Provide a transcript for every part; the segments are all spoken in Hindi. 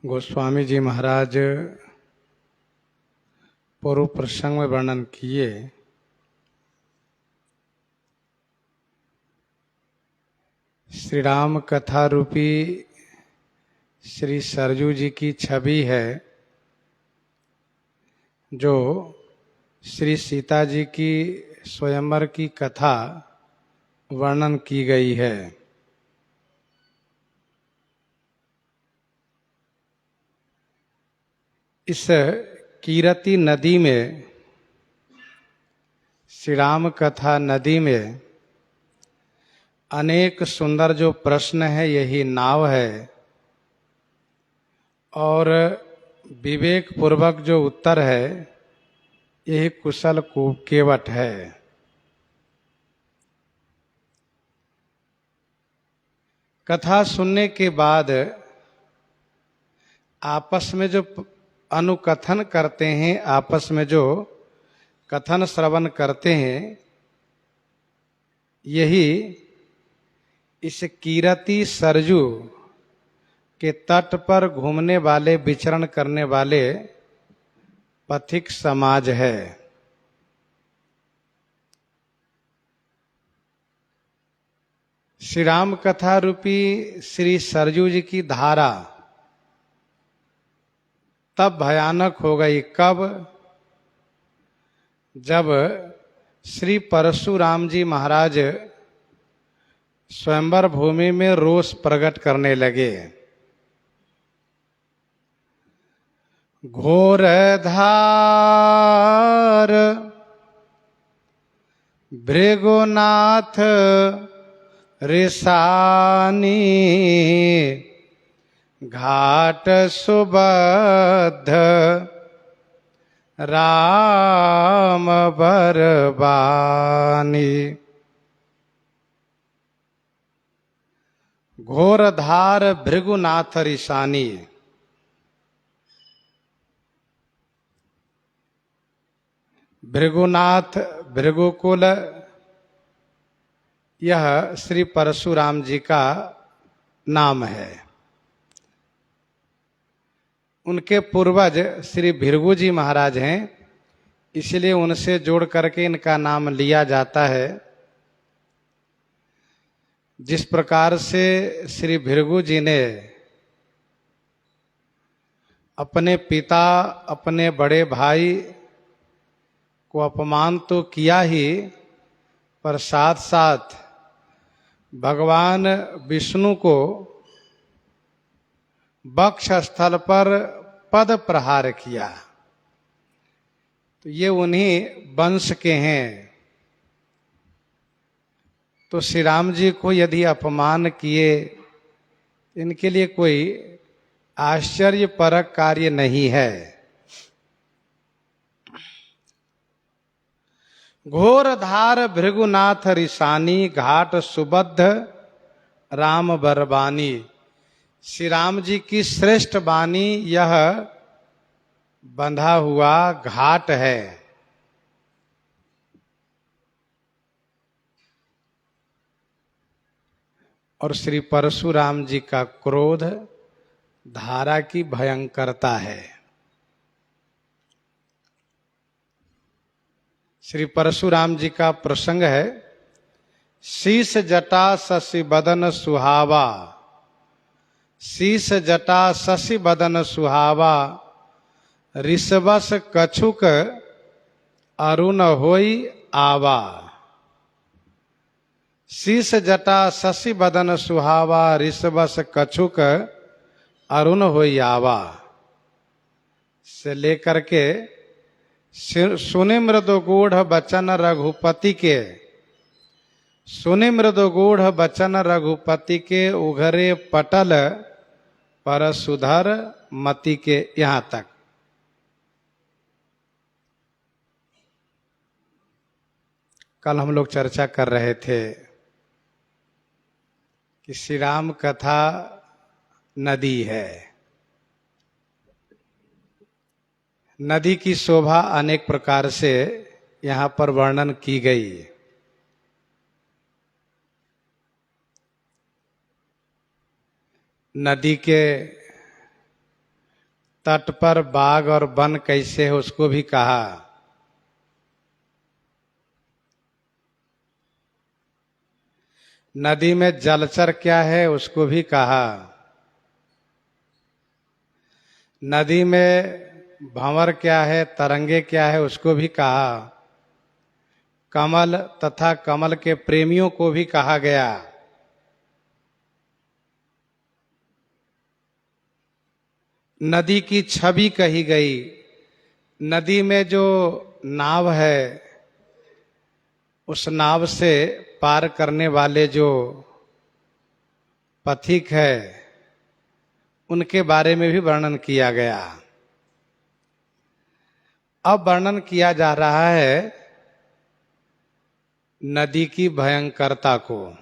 गोस्वामी जी महाराज पूर्व प्रसंग में वर्णन किए श्री राम कथा रूपी श्री सरजू जी की छवि है जो श्री सीता जी की स्वयंवर की कथा वर्णन की गई है। इस कीरति नदी में, श्री राम कथा नदी में अनेक सुंदर जो प्रश्न है यही नाव है और विवेक पूर्वक जो उत्तर है यही कुशल केवट है। कथा सुनने के बाद आपस में जो अनुकथन करते हैं, आपस में जो कथन श्रवण करते हैं, यही इस कीरति सरजू के तट पर घूमने वाले, विचरण करने वाले पथिक समाज है। श्री राम कथा रूपी श्री सरजू जी की धारा तब भयानक हो गई कब, जब श्री परशुराम जी महाराज स्वयंवर भूमि में रोष प्रकट करने लगे। घोर धार भृगुनाथ रिसानी घाट सुबद्ध राम बरबानी। घोर धार भृगुनाथ रिसानी, भृगुनाथ भृगुकुल यह श्री परशुराम जी का नाम है। उनके पूर्वज श्री भृगु जी महाराज हैं, इसलिए उनसे जोड़ करके इनका नाम लिया जाता है। जिस प्रकार से श्री भृगु जी ने अपने पिता, अपने बड़े भाई को अपमान तो किया ही, पर साथ साथ भगवान विष्णु को वक्ष स्थल पर पद प्रहार किया। तो ये उन्हीं वंश के हैं। तो श्री राम जी को यदि अपमान किए, इनके लिए कोई आश्चर्यपरक कार्य नहीं है। घोर धार भृगुनाथ रिसानी घाट सुबद्ध राम बरबानी। श्री राम जी की श्रेष्ठ वाणी यह बंधा हुआ घाट है। और श्री परशुराम जी का क्रोध धारा की भयंकरता है। श्री परशुराम जी का प्रसंग है, शीस जटा शशि बदन सुहावा, शीस जटा शशि बदन सुहावा, ऋषवस कछुक अरुण होई आवा। शीस जटा शशि बदन सुहावा, ऋषवस कछुक अरुण होई आवा से लेकर के सुनि मृदु गूढ़ बचन रघुपति के, सुनि मृदु गूढ़ बचन रघुपति के, उघरे पटल पर सुधर मति के, यहां तक। कल हम लोग चर्चा कर रहे थे कि श्री राम कथा नदी है। नदी की शोभा अनेक प्रकार से यहां पर वर्णन की गई। नदी के तट पर बाग और वन कैसे है उसको भी कहा। नदी में जलचर क्या है उसको भी कहा। नदी में भंवर क्या है, तरंगे क्या है उसको भी कहा। कमल तथा कमल के प्रेमियों को भी कहा गया। नदी की छवि कही गई। नदी में जो नाव है उस नाव से पार करने वाले जो पथिक है उनके बारे में भी वर्णन किया गया। अब वर्णन किया जा रहा है नदी की भयंकरता को।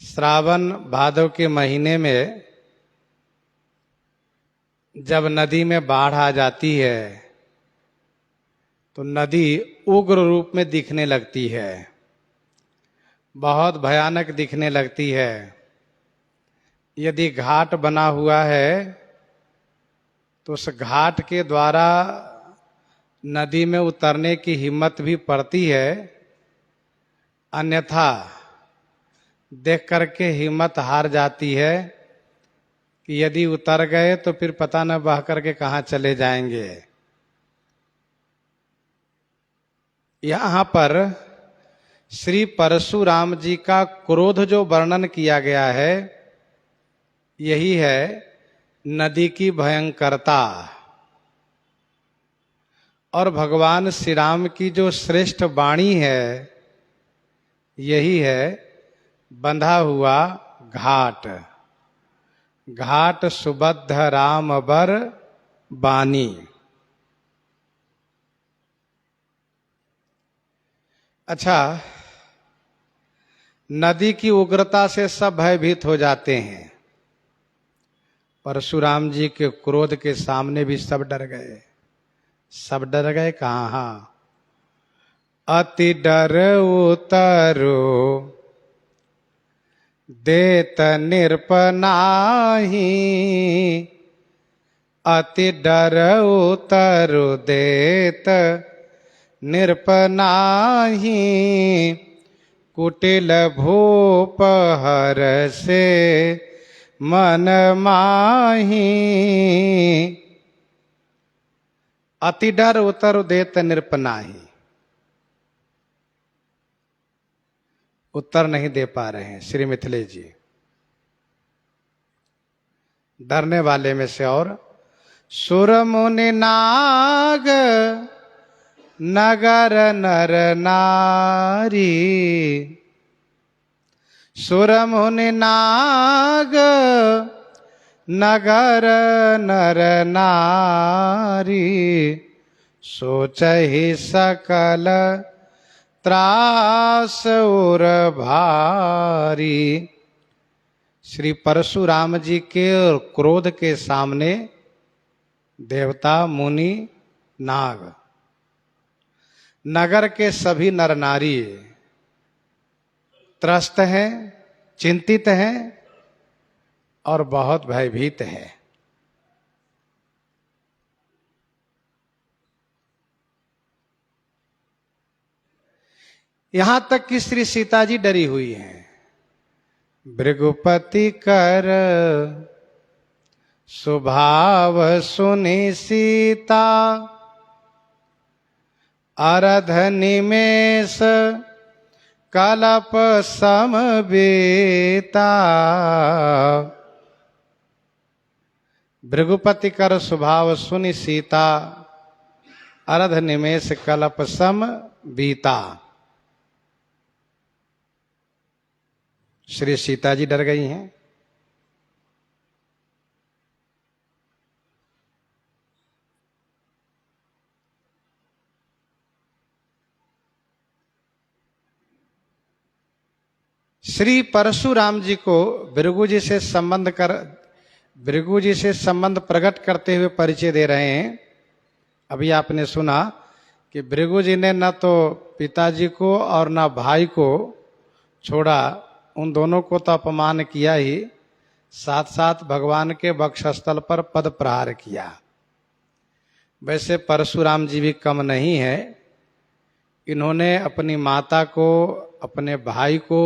श्रावण भादव के महीने में जब नदी में बाढ़ आ जाती है तो नदी उग्र रूप में दिखने लगती है, बहुत भयानक दिखने लगती है। यदि घाट बना हुआ है तो उस घाट के द्वारा नदी में उतरने की हिम्मत भी पड़ती है, अन्यथा देख करके हिम्मत हार जाती है कि यदि उतर गए तो फिर पता न बह करके कहाँ चले जाएंगे। यहाँ पर श्री परशुराम जी का क्रोध जो वर्णन किया गया है यही है नदी की भयंकरता। और भगवान श्री राम की जो श्रेष्ठ वाणी है यही है बंधा हुआ घाट। घाट सुबद्ध राम बर बानी। अच्छा, नदी की उग्रता से सब भयभीत हो जाते हैं। परशुराम जी के क्रोध के सामने भी सब डर गए। सब डर गए कहाँ? अति डर उतरो देत निरपनाही। अति डर उतरो देत निरपनाही। कुटिल भूप हर से मन माही। अति डर उतर देत निरपनाही। उत्तर नहीं दे पा रहे हैं श्री मिथिलेश जी, डरने वाले में से। और सुर मुनि नाग नगर नर नारी। सुर मुनि नाग नगर नर नारी। सोचहि सकल त्रास उर भारी। श्री परशुराम जी के क्रोध के सामने देवता मुनि नाग नगर के सभी नर नारी त्रस्त हैं, चिंतित हैं और बहुत भयभीत हैं। यहां तक कि श्री सीता जी डरी हुई हैं। भृगुपति कर स्वभाव सुनि सीता। अरध निमेष कलप समवेता। भृगुपति कर स्वभाव सुनि सीता। अरध निमेष कलप सम बीता। श्री सीता जी डर गई हैं। श्री परशुराम जी को भृगु जी से संबंध प्रकट करते हुए परिचय दे रहे हैं। अभी आपने सुना कि भृगु जी ने न तो पिताजी को और न भाई को छोड़ा, उन दोनों को तो अपमान किया ही, साथ साथ भगवान के वक्षस्थल पर पद प्रहार किया। वैसे परशुराम जी भी कम नहीं है, इन्होंने अपनी माता को, अपने भाई को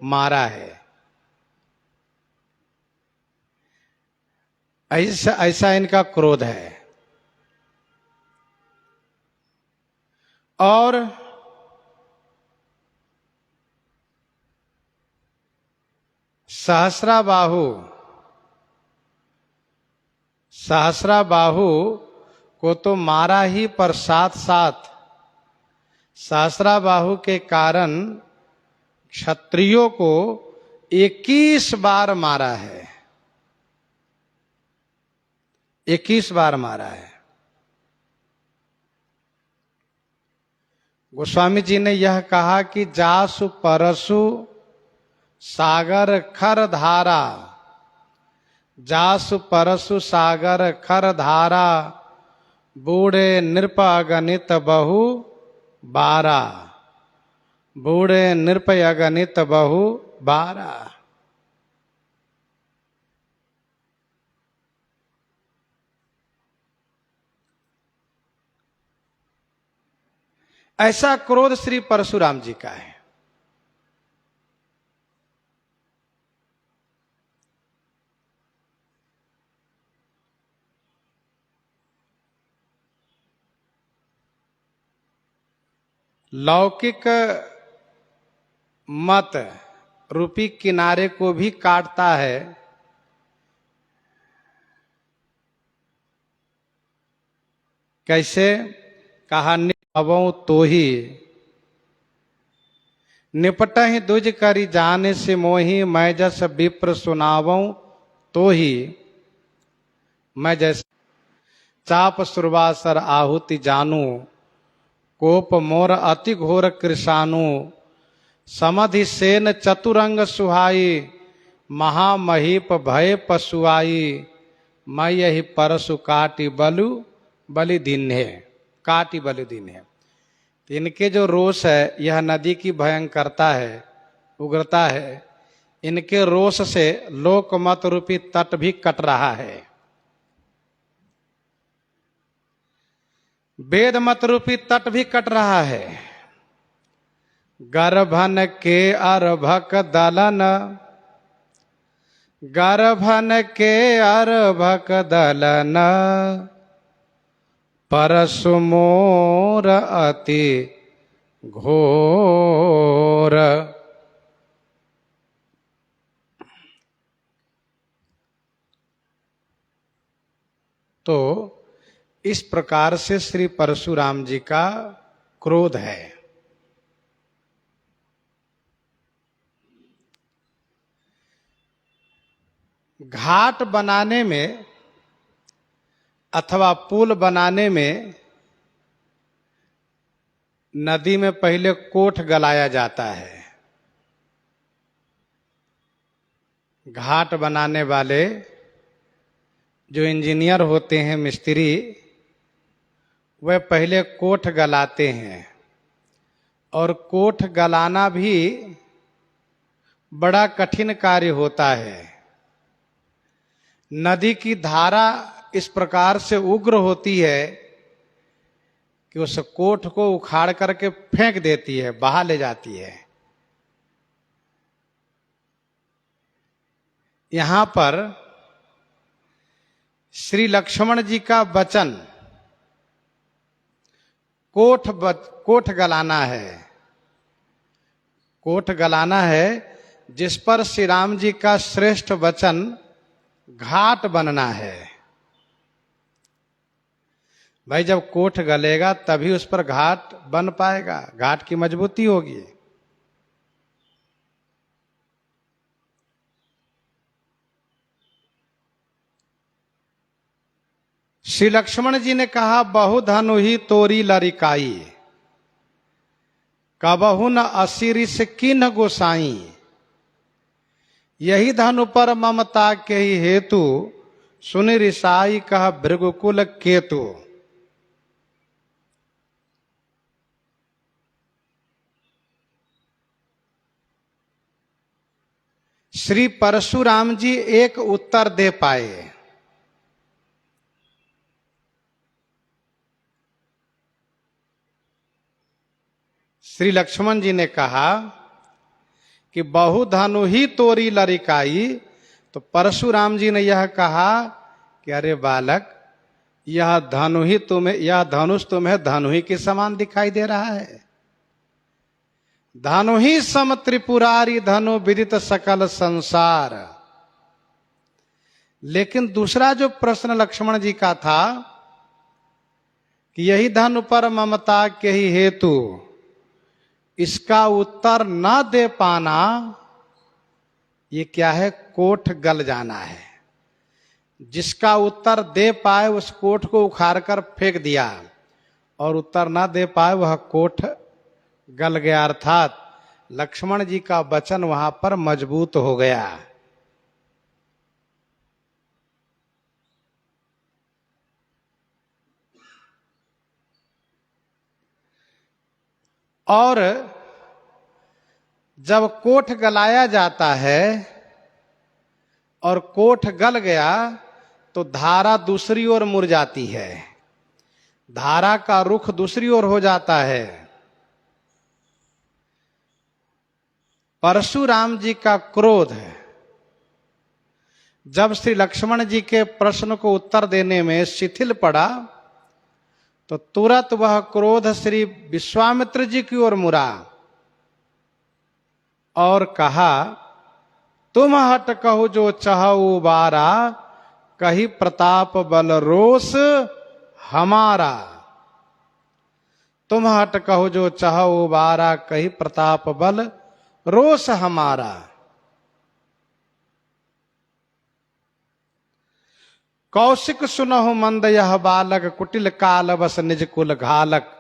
मारा है। ऐसा ऐसा इनका क्रोध है। और सहस्राबाहु को तो मारा ही, पर साथ साथ सहस्राबाहु के कारण क्षत्रियों को 21 बार मारा है। 21 बार मारा है। गोस्वामी जी ने यह कहा कि जासु परसु सागर खर धारा, जासु परसु सागर खर धारा, बूढ़े नृप अगणित बहु बारा, बूढ़े नृप अगणित बहु बारा। ऐसा क्रोध श्री परशुराम जी का है। लौकिक मत रूपी किनारे को भी काटता है। कैसे? कहा निपवों तो ही, निपटहि दुज करी जाने से मोही, मैं जस विप्र सुनावऊं तो ही, मैं जैसे चाप सुरवासर आहुति जानू, कोप मोर अति घोर कृषाणु, समधि सेन चतुरंग सुहाई, महामहीप भय पशुआई, मैं यही परसु काटी बलु बलि दिन है, काटी बलि दिन है। इनके जो रोष है, यह नदी की भयंकरता है, उग्रता है। इनके रोष से लोकमत रूपी तट भी कट रहा है, वेद मत रूपी तट भी कट रहा है। गर्भन के अर्भक दलन, गर्भन के अर्भक दलन, परसु मोर अति घोर। तो इस प्रकार से श्री परशुराम जी का क्रोध है। घाट बनाने में अथवा पुल बनाने में नदी में पहले कोठ गलाया जाता है। घाट बनाने वाले जो इंजीनियर होते हैं, मिस्त्री, वह पहले कोठ गलाते हैं। और कोठ गलाना भी बड़ा कठिन कार्य होता है। नदी की धारा इस प्रकार से उग्र होती है कि उस कोठ को उखाड़ करके फेंक देती है, बहा ले जाती है। यहां पर श्री लक्ष्मण जी का वचन कोठ गलाना है, कोठ गलाना है, जिस पर श्री राम जी का श्रेष्ठ वचन घाट बनना है। भाई जब कोठ गलेगा तभी उस पर घाट बन पाएगा, घाट की मजबूती होगी। श्री लक्ष्मण जी ने कहा, बहु धनु ही तोरी लरिकाई, कबहु न असिरिस किन्ह गोसाई, यही धनु पर ममता के ही हेतु, सुनि रिसाई कह भृगुकुल केतु। श्री परशुराम जी एक उत्तर दे पाए। श्री लक्ष्मण जी ने कहा कि बहु धनु ही तोरी लरिकाई, तो परशुराम जी ने यह कहा कि अरे बालक, यह धनु ही तुम्हें, यह धनुष तुम्हें धनु ही के समान दिखाई दे रहा है। धनु ही सम त्रिपुरारी धनु विदित सकल संसार। लेकिन दूसरा जो प्रश्न लक्ष्मण जी का था कि यही धनु पर ममता के ही हेतु, इसका उत्तर न दे पाना, ये क्या है? कोठ गल जाना है। जिसका उत्तर दे पाए उस कोठ को उखाड़ कर फेंक दिया, और उत्तर न दे पाए वह कोठ गल गया, अर्थात लक्ष्मण जी का वचन वहां पर मजबूत हो गया। और जब कोठ गलाया जाता है और कोठ गल गया तो धारा दूसरी ओर मुड़ जाती है, धारा का रुख दूसरी ओर हो जाता है। परशुराम जी का क्रोध है, जब श्री लक्ष्मण जी के प्रश्न को उत्तर देने में शिथिल पड़ा तो तुरंत वह क्रोध श्री विश्वामित्र जी की ओर मुड़ा और कहा, तुम हट कहो जो चाहो बारा, कही प्रताप बल रोष हमारा। तुम हट कहो जो चाहो बारा, कही प्रताप बल रोष हमारा। कौशिक सुनहु मंद यह बालक, कुटिल काल बस निज कुल घालक।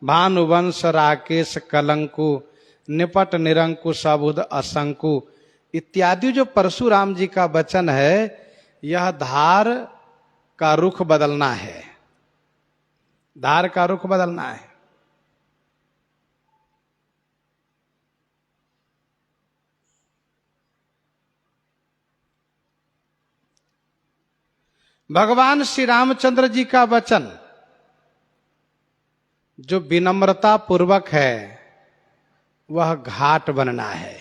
भानुवंश राकेश कलंकु, निपट निरंकुश अबुध असंकु। इत्यादि जो परशुराम जी का वचन है, यह धार का रुख बदलना है, धार का रुख बदलना है। भगवान श्री रामचंद्र जी का वचन जो विनम्रता पूर्वक है, वह घाट बनना है।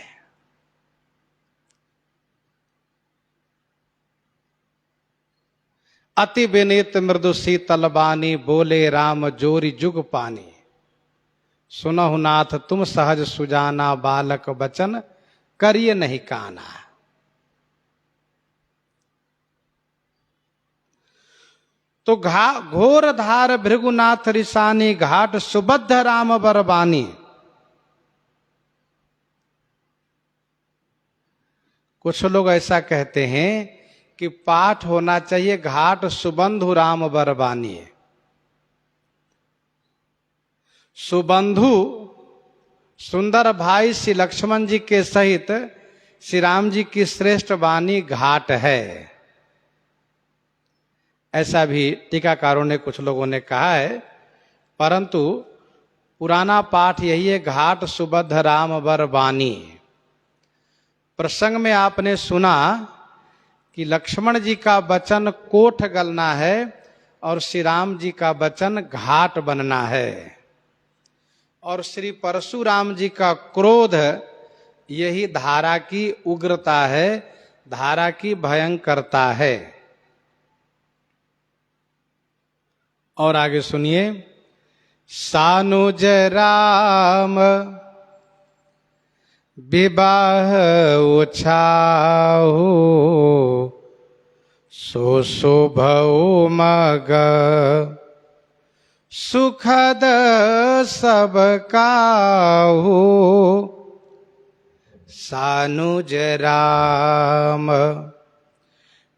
अति विनीत मृदु शीतल बानी, बोले राम जोरी जुग पानी। सुनहु नाथ तुम सहज सुजाना, बालक बचन करिए नहीं काना। तो घोर धार भृगुनाथ रिसानी, घाट सुबद्ध राम बरबानी। कुछ लोग ऐसा कहते हैं कि पाठ होना चाहिए घाट सुबंधु राम बरबानी। सुबंधु सुंदर भाई श्री लक्ष्मण जी के सहित श्री राम जी की श्रेष्ठ वाणी घाट है, ऐसा भी टीकाकारों ने, कुछ लोगों ने कहा है। परंतु पुराना पाठ यही है, घाट सुबद्ध राम बरबानी। प्रसंग में आपने सुना कि लक्ष्मण जी का वचन कोठ गलना है और श्री राम जी का वचन घाट बनना है। और श्री परशुराम जी का क्रोध यही धारा की उग्रता है, धारा की भयंकरता है। और आगे सुनिए, सानुज राम विवाह उछाहु, सो शोभौ मग सुखद सब काहू। सानुज राम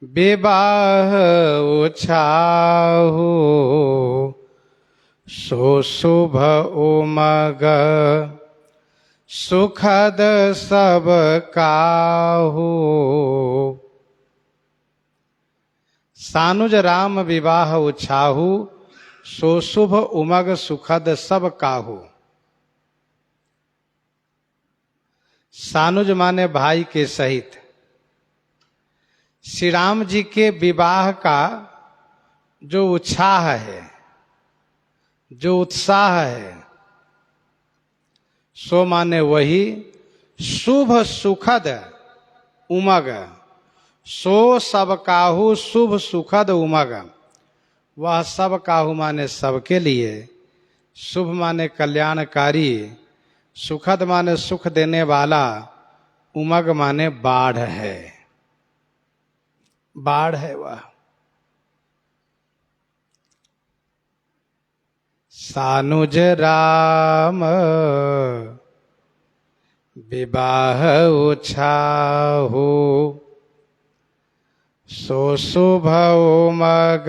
विवाह उछाहु, सो शुभ उमग सुखद सब काहू। सानुज राम विवाह उछाहु, सो शुभ उमग सुखद सब काहू। सानुज माने भाई के सहित, श्री राम जी के विवाह का जो उत्साह है, जो उत्साह है, सो माने वही शुभ सुखद उमग। सो सब काहू शुभ सुखद उमग। वह सब काहू माने सबके लिए, शुभ माने कल्याणकारी, सुखद माने सुख देने वाला, उमग माने बाढ़ है। बाढ़ है वह। सानुज राम विवाह उछाहु, सो शुभ उमग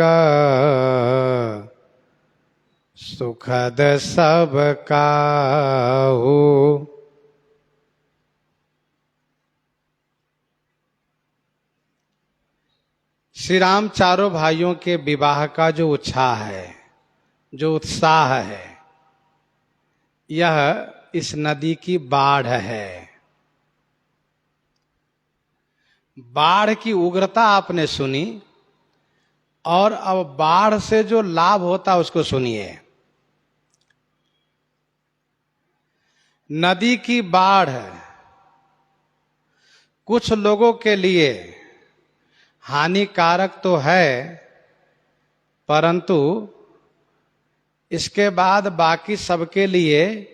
सुखद सब काहू। श्री राम चारों भाइयों के विवाह का जो उत्साह है, जो उत्साह है, यह इस नदी की बाढ़ है। बाढ़ की उग्रता आपने सुनी, और अब बाढ़ से जो लाभ होता उसको सुनिए। नदी की बाढ़ कुछ लोगों के लिए हानिकारक तो है, परंतु इसके बाद बाकी सबके लिए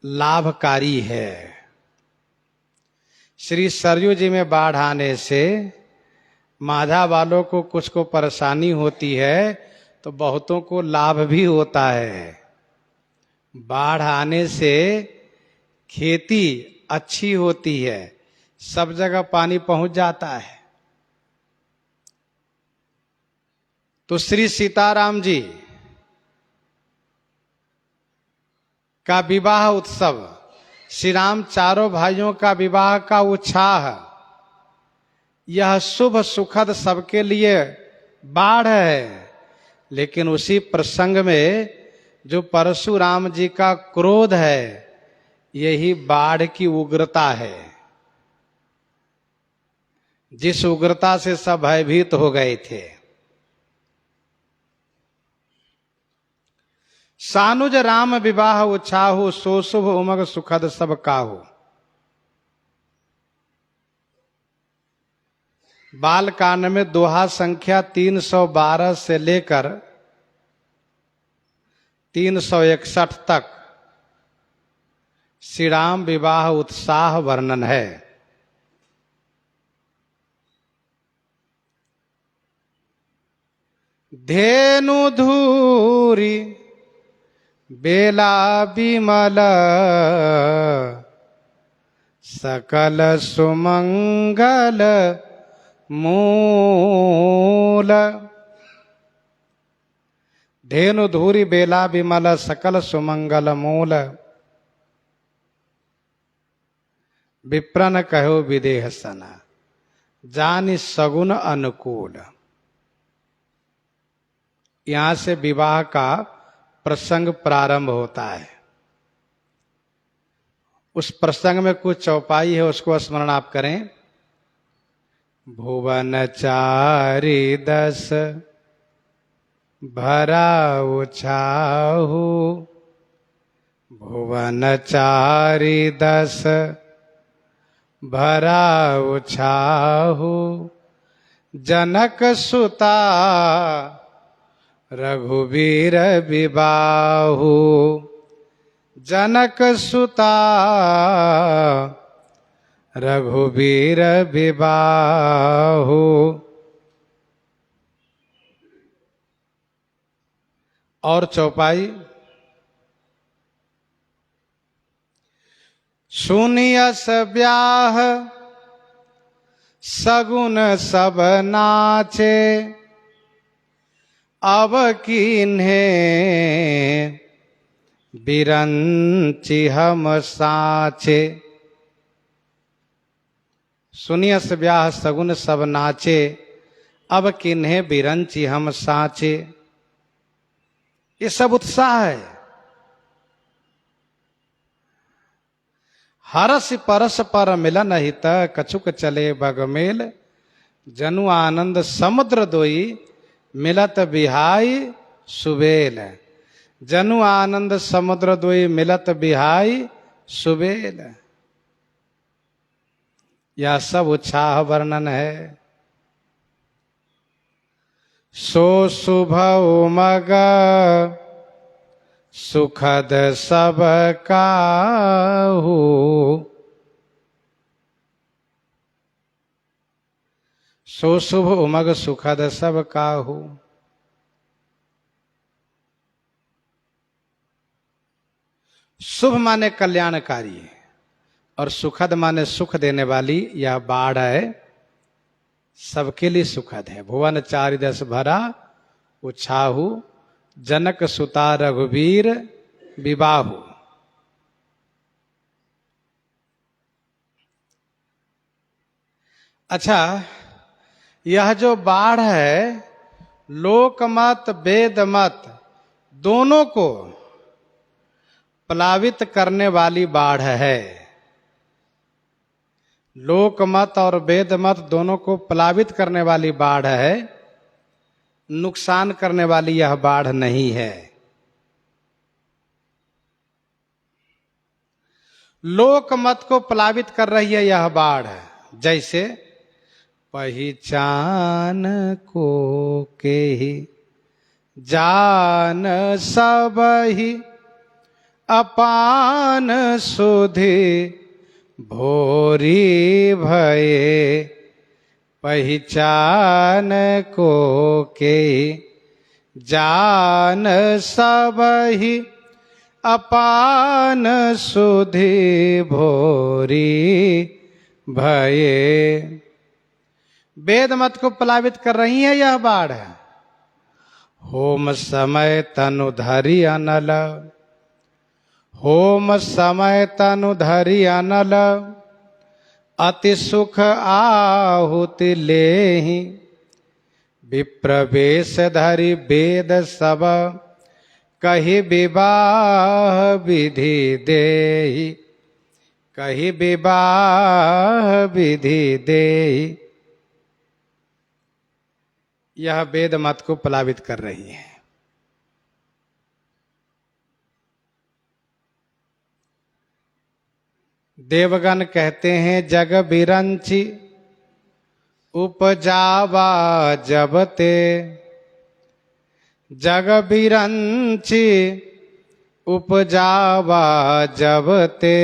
लाभकारी है। श्री सरयू जी में बाढ़ आने से माझा वालों को कुछ को परेशानी होती है, तो बहुतों को लाभ भी होता है। बाढ़ आने से खेती अच्छी होती है, सब जगह पानी पहुंच जाता है। तो श्री सीताराम जी का विवाह उत्सव, श्री राम चारों भाइयों का विवाह का उत्साह, यह शुभ सुखद सबके लिए बाढ़ है। लेकिन उसी प्रसंग में जो परशुराम जी का क्रोध है, यही बाढ़ की उग्रता है, जिस उग्रता से सब भयभीत हो गए थे। सानुज राम विवाह उछाहु, सो शुभ उमग सुखद सब काहू। बाल कांड में दोहा संख्या 312 से लेकर 361 तक श्री राम विवाह उत्साह वर्णन है। धेनु धूरी बेला विमल, सकल सुमंगल मूल। धेनु धूरी बेला विमल, सकल सुमंगल मूल। विप्रन कहो विदेह सना, जानि सगुन अनुकूल। यहां से विवाह का प्रसंग प्रारंभ होता है। उस प्रसंग में कुछ चौपाई है, उसको स्मरण आप करें। भुवन चारि दस भरा उछाहु, भुवन चारि दस भरा उछाहु। जनक सुता रघुवीर विबाहु, जनक सुता रघुवीर विबाहु। और चौपाई। सुनियस ब्याह सगुन सब नाचे, अब किन्हे बिरंची हम साचे। सुनियस ब्याह सगुन सब नाचे, अब किन्हे बिरंची हम साचे। ये सब उत्साह है। हरस परस पर मिलन हित, कछुक चले बग मेल। जनु आनंद समुद्र दोई मिलत बिहाई सुबेल। जनु आनंद समुद्र दोई मिलत बिहाई सुबेल। यह सब उत्साह वर्णन है। सो शुभ उमग सुखद सब काहू। सो शुभ उमग सुखद सब काहू। शुभ माने कल्याणकारी और सुखद माने सुख देने वाली यह बाढ़ है, सबके लिए सुखद है। भुवन चारिदस भरा उछाहू जनक सुता रघुवीर विबाहु। अच्छा, यह जो बाढ़ है लोकमत वेद मत दोनों को प्लावित करने वाली बाढ़ है। लोकमत और वेद मत दोनों को प्लावित करने वाली बाढ़ है, नुकसान करने वाली यह बाढ़ नहीं है। लोकमत को प्लावित कर रही है यह बाढ़, जैसे पहचान को के ही जान सब ही अपान सुधि भोरी भये। पहचान को के जान सब ही अपान सुधि भोरी भये। वेद मत को प्लावित कर रही है यह बाढ़। होम समय तनु धरि अनल। होम समय तनु धरि अनल अति सुख आहुति लेहि। विप्रवेश धरि वेद सब कहि विवाह विधि देहि। कहि विवाह विधि देहि। यह वेद मत को प्लावित कर रही है। देवगण कहते हैं जग बिरंची उपजावा जबते। जग बिरंची उपजावा जबते।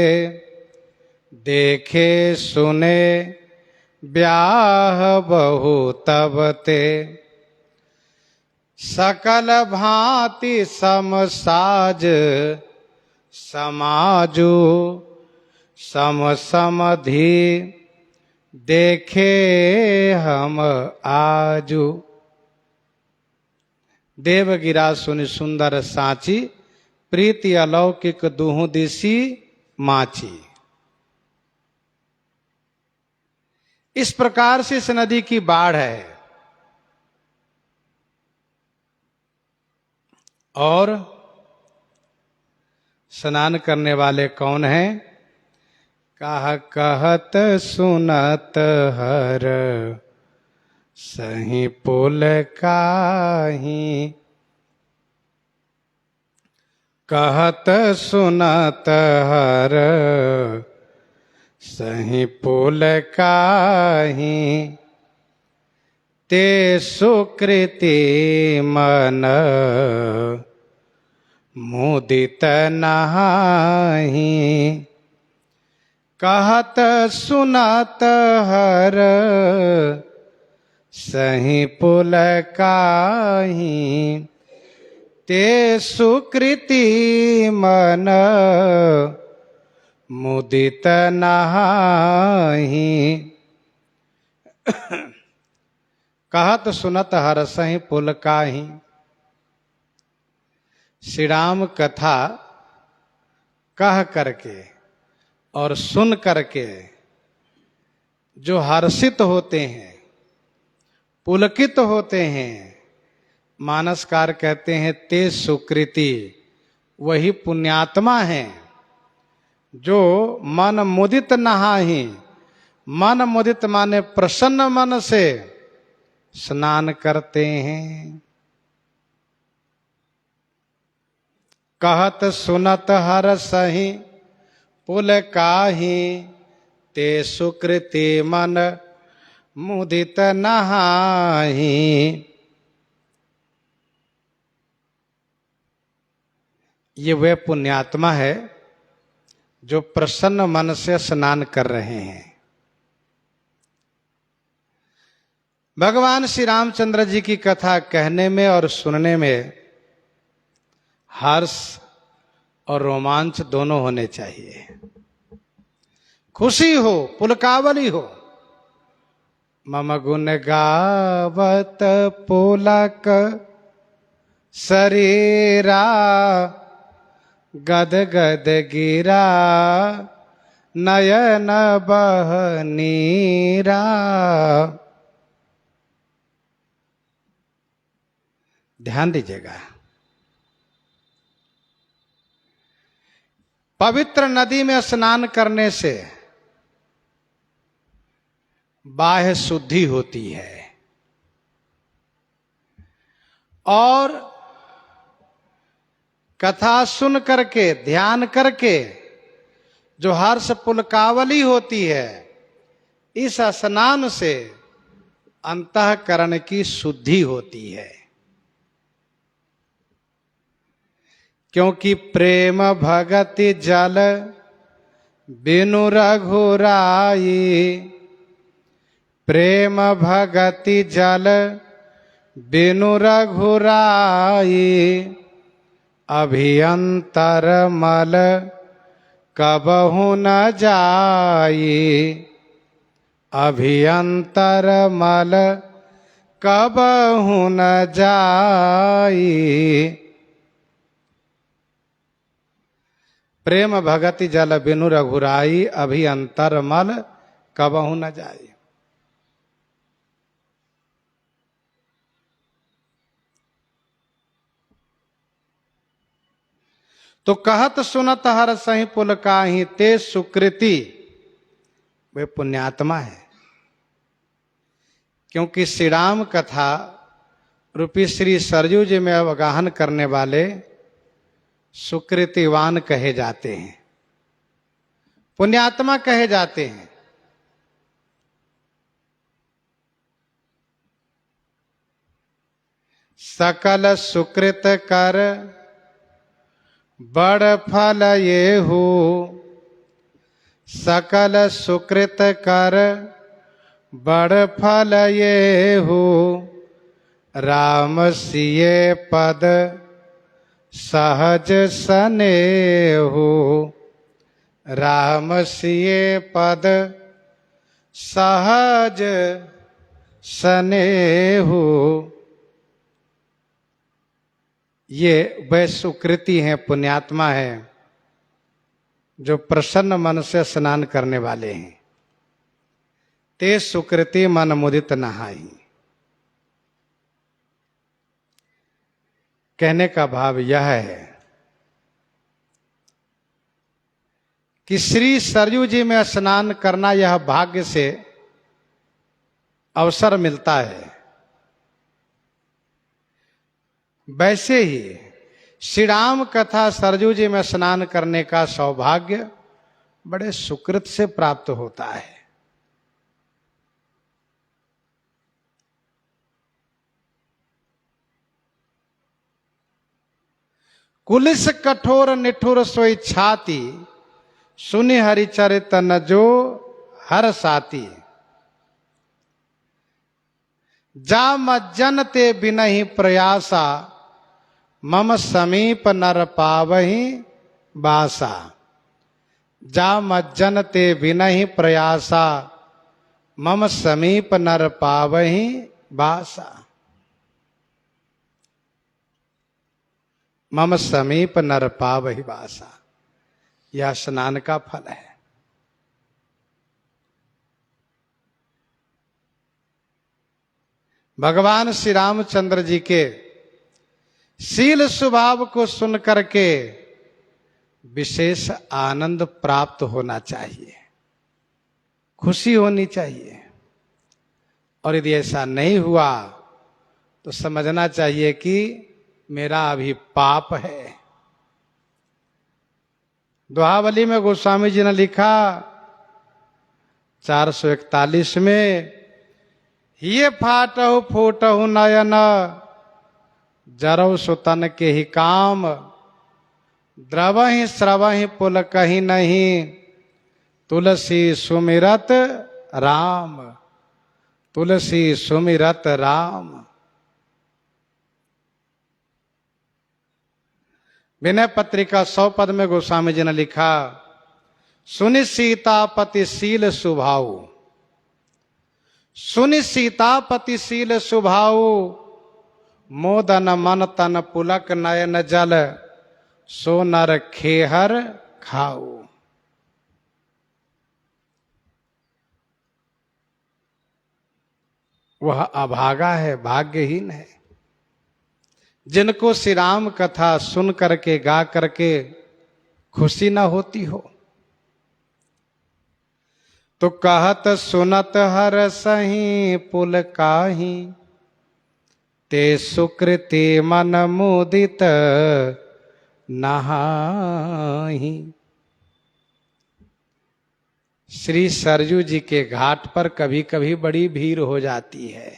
देखे सुने ब्याह बहु तबते। सकल भांति समसाज समाजू सम समधि देखे हम आजू। देव गिरा सुनि सुंदर साची प्रीति अलौकिक दुहु दिशी माची। इस प्रकार से इस नदी की बाढ़ है। और स्नान करने वाले कौन हैं? कहा कहत सुनत हर सही पुल काहि। कहत सुनत हर सही पुल काहि। ते सुकृति मन मुदित नहाहि। कहत सुनत हर सही पुल काहि। ते सुकृति मन मुदित नहाहि। कहत सुनत हर सही पुल काहि। श्री राम कथा कह करके और सुन करके जो हर्षित होते हैं, पुलकित होते हैं, मानसकार कहते हैं ते सुकृति, वही पुण्यात्मा हैं जो मन मुदित नहाहि। मन मुदित माने प्रसन्न मन से स्नान करते हैं। कहत सुनत हर सही पुल काहि, ते सुकृति मन मुदित नहाहि। ये वे पुण्यात्मा है जो प्रसन्न मन से स्नान कर रहे हैं। भगवान श्री रामचंद्र जी की कथा कहने में और सुनने में हर्ष और रोमांच दोनों होने चाहिए। खुशी हो, पुलकावली हो। मम गुण गावत पुलक शरीरा, गद गद गिरा नयन बह नीरा। ध्यान दीजिएगा, पवित्र नदी में स्नान करने से बाह्य शुद्धि होती है और कथा सुन करके, ध्यान करके जो हर्ष पुलकावली होती है, इस स्नान से अंतःकरण की शुद्धि होती है। क्योंकि प्रेम भगति जल बिनु रघुराई, प्रेम भगति जल बिनु रघुराई, अभियंतर मल कबहु न जाई, अभियंतर मल कबहु न जाई। प्रेम भगति जल बिनु रघुराई, अभियंतर मल कबहु न जाई। तो कहत सुनत हर सही पुल काहि, ते सुकृति, वे पुण्यात्मा है। क्योंकि श्री राम कथा रूपी श्री सरयू जी में अवगाहन करने वाले सुकृतिवान कहे जाते हैं, पुण्यात्मा कहे जाते हैं। सकल सुकृत कर बड़ फल ये हो, सकल सुकृत कर बड़ फल ये हो, राम सिए पद सहज सनेहु, राम सिए पद सहज सनेहु। ये वह सुकृति हैं, पुण्यात्मा है जो प्रसन्न मन से स्नान करने वाले हैं। ते सुकृति मन मुदित नहाई। कहने का भाव यह है कि श्री सरयू जी में स्नान करना यह भाग्य से अवसर मिलता है। वैसे ही श्री राम कथा सरयू जी में स्नान करने का सौभाग्य बड़े सुकृत से प्राप्त होता है। कुलिस कठोर निठुर सोई छाती, सुनि हरिचरित न जो हर साती। जा मज्जन ते बिनहि प्रयासा, मम समीप नर पावहि बासा। जा मज्जन ते बिनहि प्रयासा, मम समीप नर पावहि बासा। मम समीप नर पावहि बासा, यह स्नान का फल है। भगवान श्री रामचंद्र जी के शील स्वभाव को सुन करके विशेष आनंद प्राप्त होना चाहिए, खुशी होनी चाहिए। और यदि ऐसा नहीं हुआ तो समझना चाहिए कि मेरा अभी पाप है। दोहावली में गोस्वामी जी ने लिखा 441 में, ये फाटहु फूटहु नयन, जरऊ सुतन के ही काम, द्रवहि स्रवहि पुल कहीं नहीं, तुलसी सुमिरत राम, तुलसी सुमिरत राम। विनय पत्रिका 100 पद में गोस्वामी जी ने लिखा, सुनि सीतापति शील सुभाऊ, सुनि सीतापति शील सुभाऊ, मोदन मन तन पुलक नयन जल, सो नर खेहर खाऊ। वह अभागा है, भाग्यहीन है, जिनको श्री राम कथा सुन करके गा करके खुशी न होती हो। तो कहत सुनत हर सही पुल काही, ते सुकृति मन मुदित नहाही। श्री सरयू जी के घाट पर कभी कभी बड़ी भीड़ हो जाती है।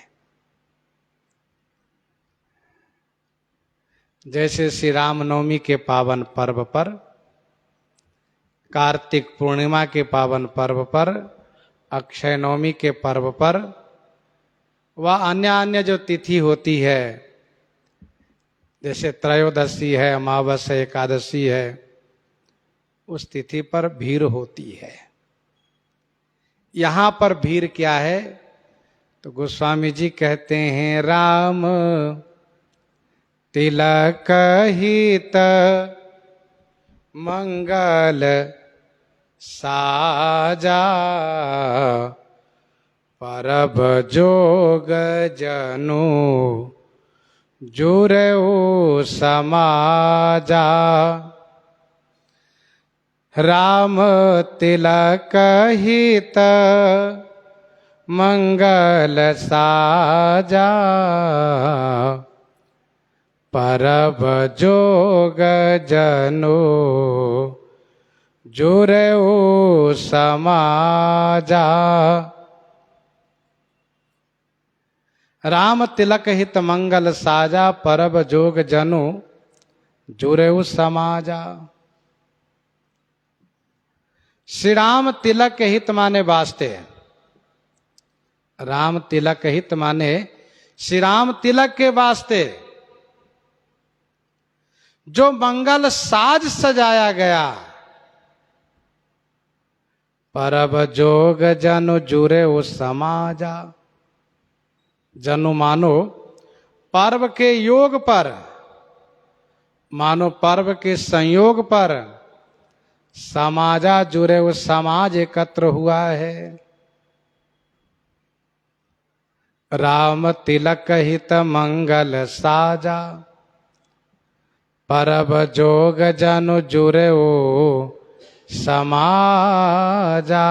जैसे श्री रामनवमी के पावन पर्व पर, कार्तिक पूर्णिमा के पावन पर्व पर, अक्षय नवमी के पर्व पर, व अन्य अन्य जो तिथि होती है, जैसे त्रयोदशी है, अमावस्या, एकादशी है, उस तिथि पर भीड़ होती है। यहां पर भीड़ क्या है? तो गोस्वामी जी कहते हैं, राम तिलक हित मंगल साजा, परब जोग जनु जुरऊ समाजा। राम तिलक हित मंगल साजा, परब जोग जनो जुरऊ समाजा। राम तिलक हित मंगल साजा, परब जोग जनु जुरऊ समाजा। श्री राम तिलक हित माने वास्ते, राम तिलक हित माने श्री राम तिलक के वास्ते जो मंगल साज सजाया गया, परब जोग जनु जुरे उस समाजा। जनु मानो पर्व के योग पर, मानो पर्व के संयोग पर, समाजा जुरे उस समाज एकत्र हुआ है। राम तिलक हित मंगल साजा, परब जोग जनु जुरे ओ समाजा।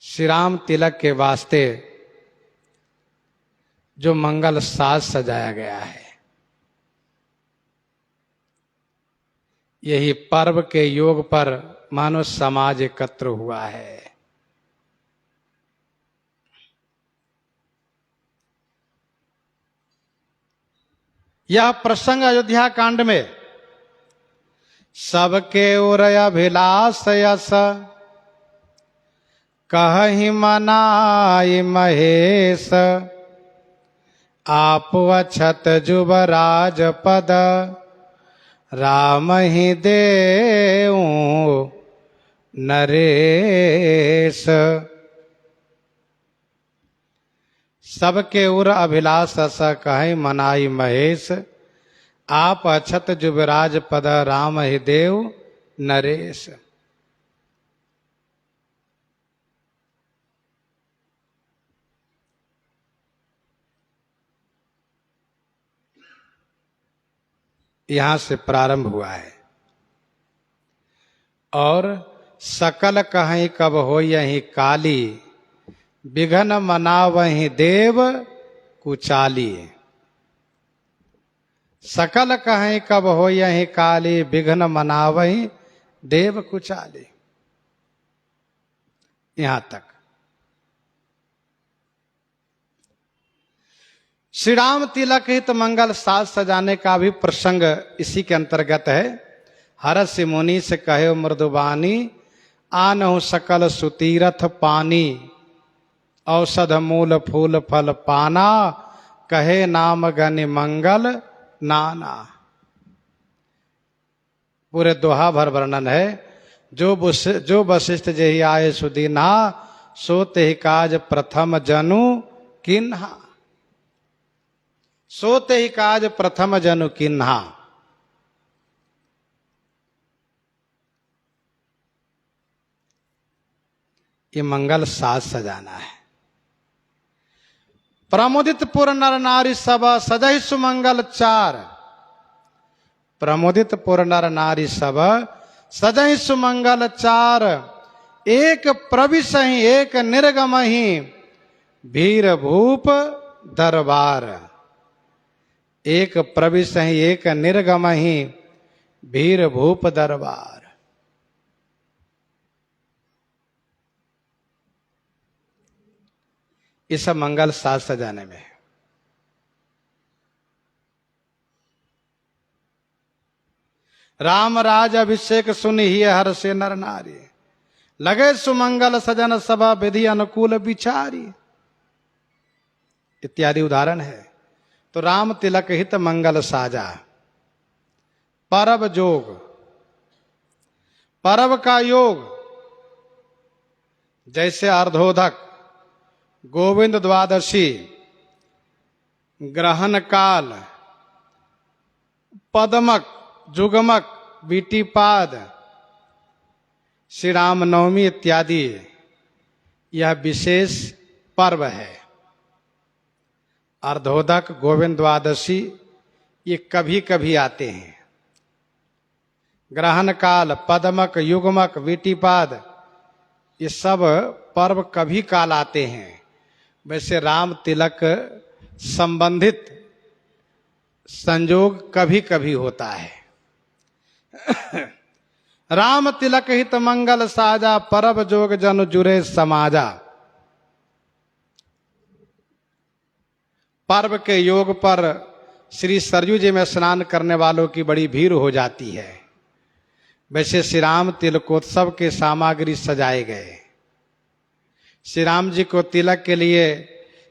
श्री राम तिलक के वास्ते जो मंगल साज सजाया गया है, यही पर्व के योग पर मानो समाज एकत्र हुआ है। यह प्रसंग अयोध्या कांड में सबके ओर अभिलाष यस, कहि मनाई महेश, आप अछत जुबराज पद, राम ही देऊ नरेश। सबके उर अभिलाष स कहि मनाई महेश, आप अछत जुबराज पद, राम ही देव नरेश। यहां से प्रारंभ हुआ है और सकल कहीं कब हो यही काली, विघन मनावहीं देव कुचाली। सकल कहीं कब हो यही काली, विघ्न मनावहीं देव कुचाली। यहां तक। श्री राम तिलक हित मंगल साज सजाने का भी प्रसंग इसी के अंतर्गत है। हरस मुनि से कहे मृदुबानी, आनहु सकल सुतीरथ पानी, औषध मूल फूल फल पाना, कहे नाम गनि मंगल नाना। पूरे दोहा भर वर्णन है। जो वशिष्ठ जेहि आए सुदीना, सो तेहि काज प्रथम जनु किन्हा। सो तेहि काज प्रथम जनु किन्हा। ये मंगल साज सजाना है। प्रमुदित पुर नर नारी सब, सजहि सुमंगल चार। प्रमुदित पुर नर नारी सब, सजहि सुमंगल चार। एक प्रविशहि एक निर्गमहि, भीर भूप दरबार। एक प्रविशहि एक निर्गमहि, भीर भूप दरबार। इस मंगल साज सजाने में राम राज अभिषेक सुन ही हर से नर नारी, लगे सुमंगल सजन सभा विधि अनुकूल विचारी। इत्यादि उदाहरण है। तो राम तिलक हित मंगल साजा। परब जोग, परब का योग, जैसे अर्धोदक, गोविंद द्वादशी, ग्रहण काल, पदमक, जुगमक, बीटीपाद, श्री राम नवमी इत्यादि, यह विशेष पर्व है। अर्धोदक, गोविंद द्वादशी ये कभी कभी आते हैं। ग्रहण काल, पदमक, युग्मक, बीटीपाद ये सब पर्व कभी काल आते हैं। वैसे राम तिलक संबंधित संयोग कभी कभी होता है। राम तिलक हित मंगल साजा, परब जोग जन जुरे समाजा। पर्व के योग पर श्री सरयू जी में स्नान करने वालों की बड़ी भीड़ हो जाती है। वैसे श्री राम तिलकोत्सव के सामग्री सजाए गए। श्री राम जी को तिलक के लिए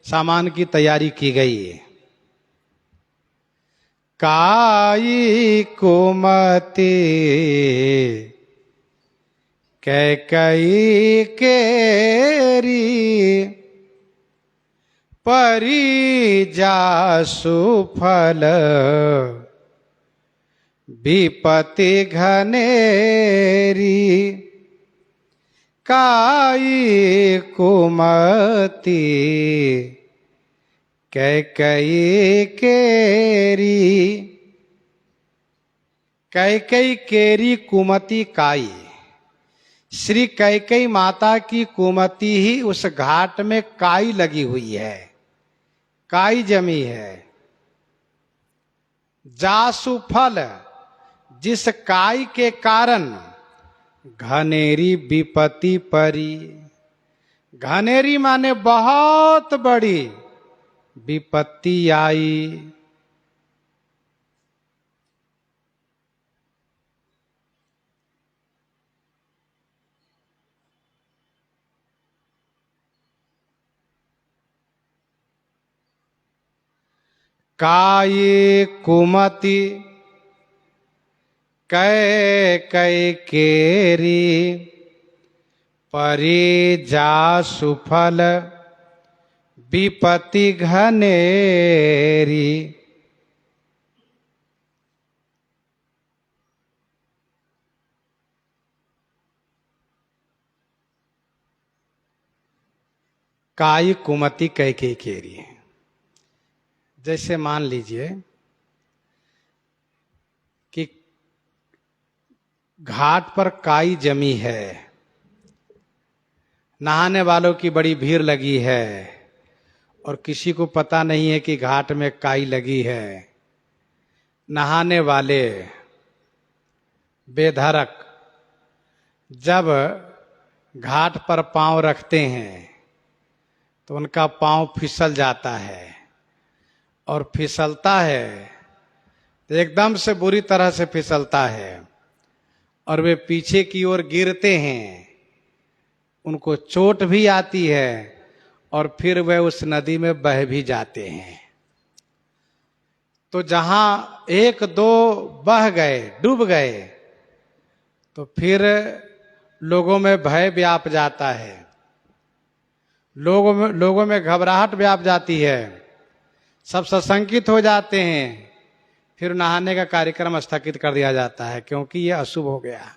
सामान की तैयारी की गई है। काई कुमति कैकई केरी, परी जासु फल विपति घनेरी। काई कुमति कैकई केरी। कैकई केरी कुमति काई। श्री कैकई माता की कुमति ही उस घाट में काई लगी हुई है, काई जमी है। जासु फल, जिस काई के कारण घनेरी विपत्ति परी। घनेरी माने बहुत बड़ी विपत्ति आई। काई कुमति कै कै केरी, परी जासु फल विपत्ति घनेरी। काई कुमति कैके केरी। जैसे मान लीजिए कि घाट पर काई जमी है, नहाने वालों की बड़ी भीड़ लगी है और किसी को पता नहीं है कि घाट में काई लगी है। नहाने वाले बेधड़क जब घाट पर पांव रखते हैं तो उनका पांव फिसल जाता है, और फिसलता है तो एकदम से बुरी तरह से फिसलता है और वे पीछे की ओर गिरते हैं। उनको चोट भी आती है और फिर वे उस नदी में बह भी जाते हैं। तो जहां एक दो बह गए, डूब गए, तो फिर लोगों में भय व्याप जाता है, लोगों में घबराहट व्याप जाती है, सब सशंकित हो जाते हैं। फिर नहाने का कार्यक्रम स्थगित कर दिया जाता है क्योंकि यह अशुभ हो गया।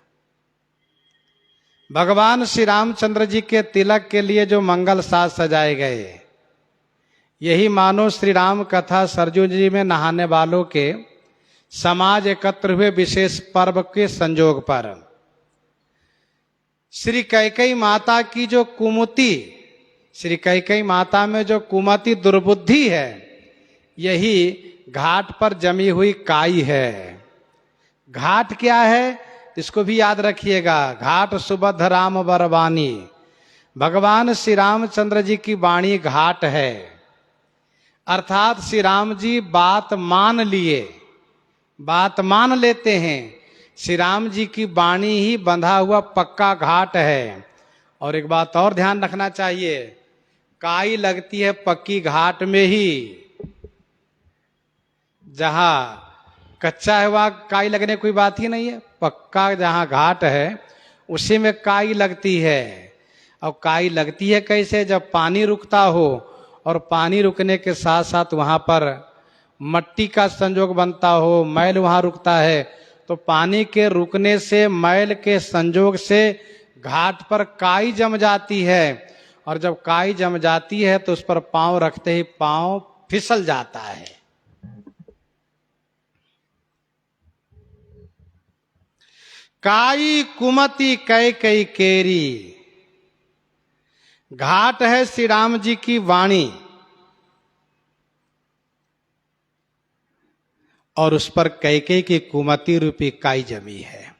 भगवान श्री रामचंद्र जी के तिलक के लिए जो मंगल साज सजाए गए, यही मानो श्री राम कथा सरजू जी में नहाने वालों के समाज एकत्र हुए विशेष पर्व के संजोग पर श्री कैकेयी माता की जो कुमति, श्री कैकेयी माता में जो कुमति दुर्बुद्धि है, यही घाट पर जमी हुई काई है। घाट क्या है इसको भी याद रखिएगा। घाट सुबध राम बरवानी, भगवान श्री रामचंद्र जी की वाणी घाट है। अर्थात श्री राम जी बात मान लिए, बात मान लेते हैं। श्री राम जी की वाणी ही बंधा हुआ पक्का घाट है। और एक बात और ध्यान रखना चाहिए, काई लगती है पक्की घाट में ही। जहां कच्चा है वहां काई लगने कोई बात ही नहीं है। पक्का जहां घाट है उसी में काई लगती है। और काई लगती है कैसे? जब पानी रुकता हो, और पानी रुकने के साथ साथ वहां पर मट्टी का संजोग बनता हो, मैल वहां रुकता है, तो पानी के रुकने से, मैल के संजोग से घाट पर काई जम जाती है। और जब काई जम जाती है तो उस पर पांव रखते ही पांव फिसल जाता है। काई कुमति कैकेयी केरी, घाट है श्री राम जी की वाणी, और उस पर कैकेयी की कुमति रूपी काई जमी है।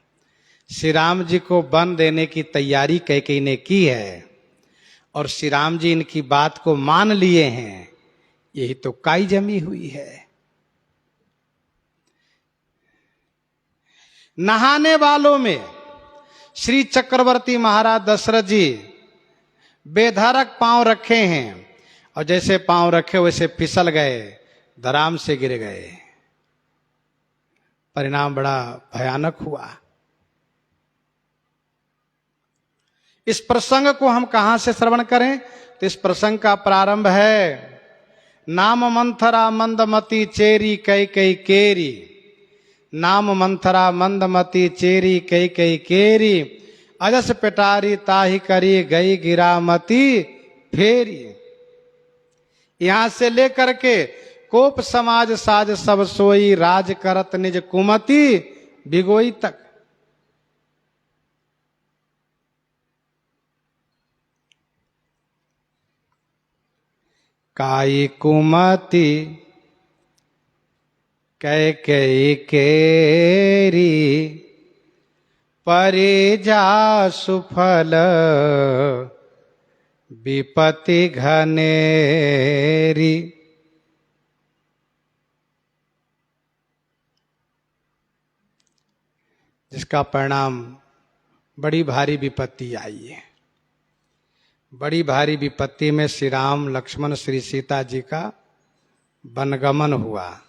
श्री राम जी को वन देने की तैयारी कैकेयी ने की है और श्री राम जी इनकी बात को मान लिए हैं, यही तो काई जमी हुई है। नहाने वालों में श्री चक्रवर्ती महाराज दशरथ जी बेधड़क पांव रखे हैं, और जैसे पांव रखे वैसे फिसल गए, धराम से गिर गए। परिणाम बड़ा भयानक हुआ। इस प्रसंग को हम कहां से श्रवण करें? तो इस प्रसंग का प्रारंभ है, नाम मंथरा मंदमती चेरी कैकेयी केरी, नाम मंथरा मंदमती चेरी कैकेयी केरी, अजस पेटारी ताही करी गई गिरामती फेरी। यहां से लेकर के कोप समाज साज सब सोई, राज करत निज कुमति बिगोई तक। काई कुमति कैकेयी केरी, परिजा सुफल विपत्ति घनेरी। जिसका परिणाम बड़ी भारी विपत्ति आई है। बड़ी भारी विपत्ति में श्री राम लक्ष्मण श्री सीता जी का वनगमन हुआ,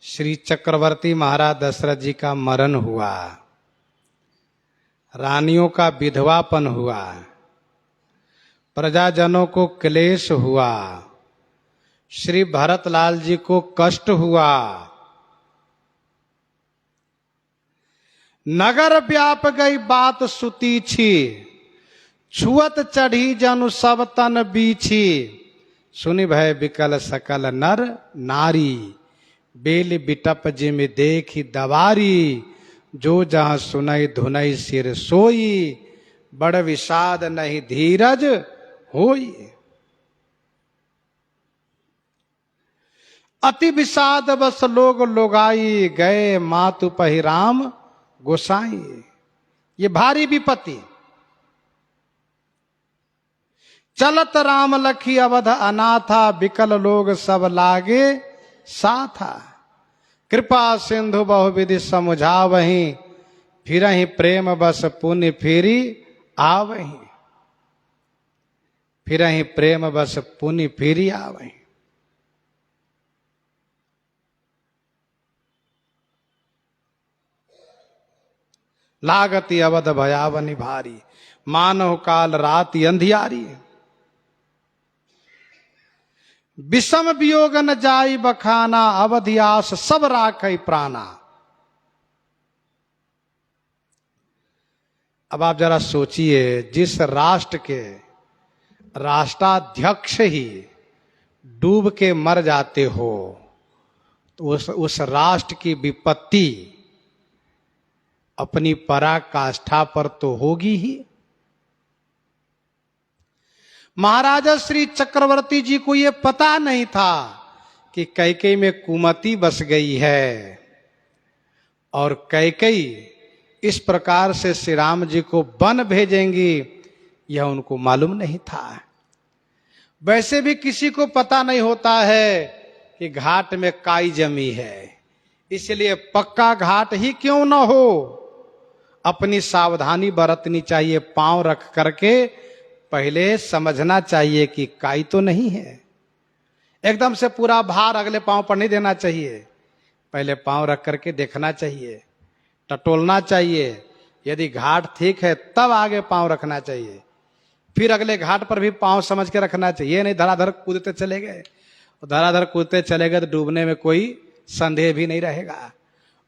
श्री चक्रवर्ती महाराज दशरथ जी का मरण हुआ, रानियों का विधवापन हुआ, प्रजाजनों को क्लेश हुआ, श्री भरतलाल जी को कष्ट हुआ, नगर व्याप गई बात सुती छी, छुअत चढ़ी जनु सब तन बीछी, सुनि भय बिकल सकल नर नारी, बेल बिटप जिम देखी दवारी, जो जहां सुनई धुनई सिर सोई, बड़ विषाद नहीं धीरज होई। अति विषाद बस लोग लोगाई, गए मातु पहिराम गोसाई। ये भारी विपत्ति। चलत राम लखी अवध अनाथा, बिकल लोग सब लागे साथा। कृपा सिंधु बहुविधि समुझावहीं, फिरहि प्रेम बस पुनि फेरी आवहीं। फिरहि प्रेम बस पुनि फेरी आवहीं। लागति अवध भयावनि भारी, मानव काल राति अंधियारी। विषम वियोग न जाई बखाना, अवधियास सब राखई प्राणा। अब आप जरा सोचिए, जिस राष्ट्र के राष्ट्राध्यक्ष ही डूब के मर जाते हो, तो उस राष्ट्र की विपत्ति अपनी पराकाष्ठा पर तो होगी ही। महाराजा श्री चक्रवर्ती जी को यह पता नहीं था कि कैकेयी में कुमति बस गई है, और कैकेयी इस प्रकार से श्री राम जी को वन भेजेंगी, यह उनको मालूम नहीं था। वैसे भी किसी को पता नहीं होता है कि घाट में काई जमी है, इसलिए पक्का घाट ही क्यों न हो, अपनी सावधानी बरतनी चाहिए। पांव रख करके पहले समझना चाहिए कि काई तो नहीं है। एकदम से पूरा भार अगले पांव पर नहीं देना चाहिए, पहले पांव रख करके देखना चाहिए, टटोलना चाहिए। यदि घाट ठीक है तब आगे पांव रखना चाहिए, फिर अगले घाट पर भी पांव समझ के रखना चाहिए। नहीं धड़ाधड़ कूदते चले गए, धड़ाधड़ कूदते चले गए तो डूबने में कोई संदेह भी नहीं रहेगा,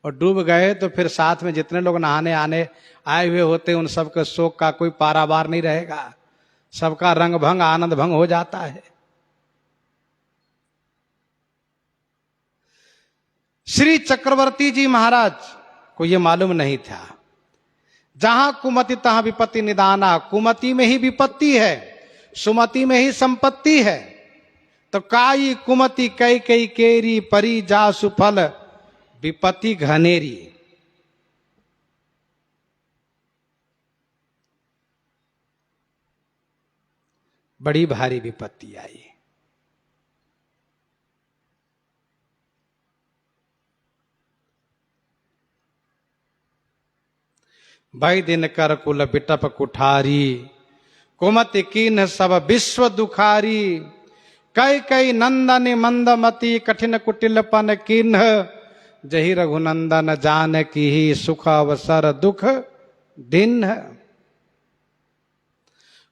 और डूब गए तो फिर साथ में जितने लोग नहाने आने आए हुए होते उन सबके शोक का कोई पारावार नहीं रहेगा, सबका रंग भंग आनंद भंग हो जाता है। श्री चक्रवर्ती जी महाराज को यह मालूम नहीं था। जहां कुमति तहां विपत्ति निदाना, कुमति में ही विपत्ति है, सुमति में ही संपत्ति है। तो काई कुमति कैकेयी केरी, परी जा सुफल विपत्ति घनेरी। बड़ी भारी विपत्ति आई। भई दिन कर कुल बिटप कुठारी, कुमति कीन्ह सब विश्व दुखारी। कैकेयी नंदन मंदमती, कठिन कुटिलपन कीन्ह। जहि रघुनंदन जानकी ही, सुख अवसर दुख दिन।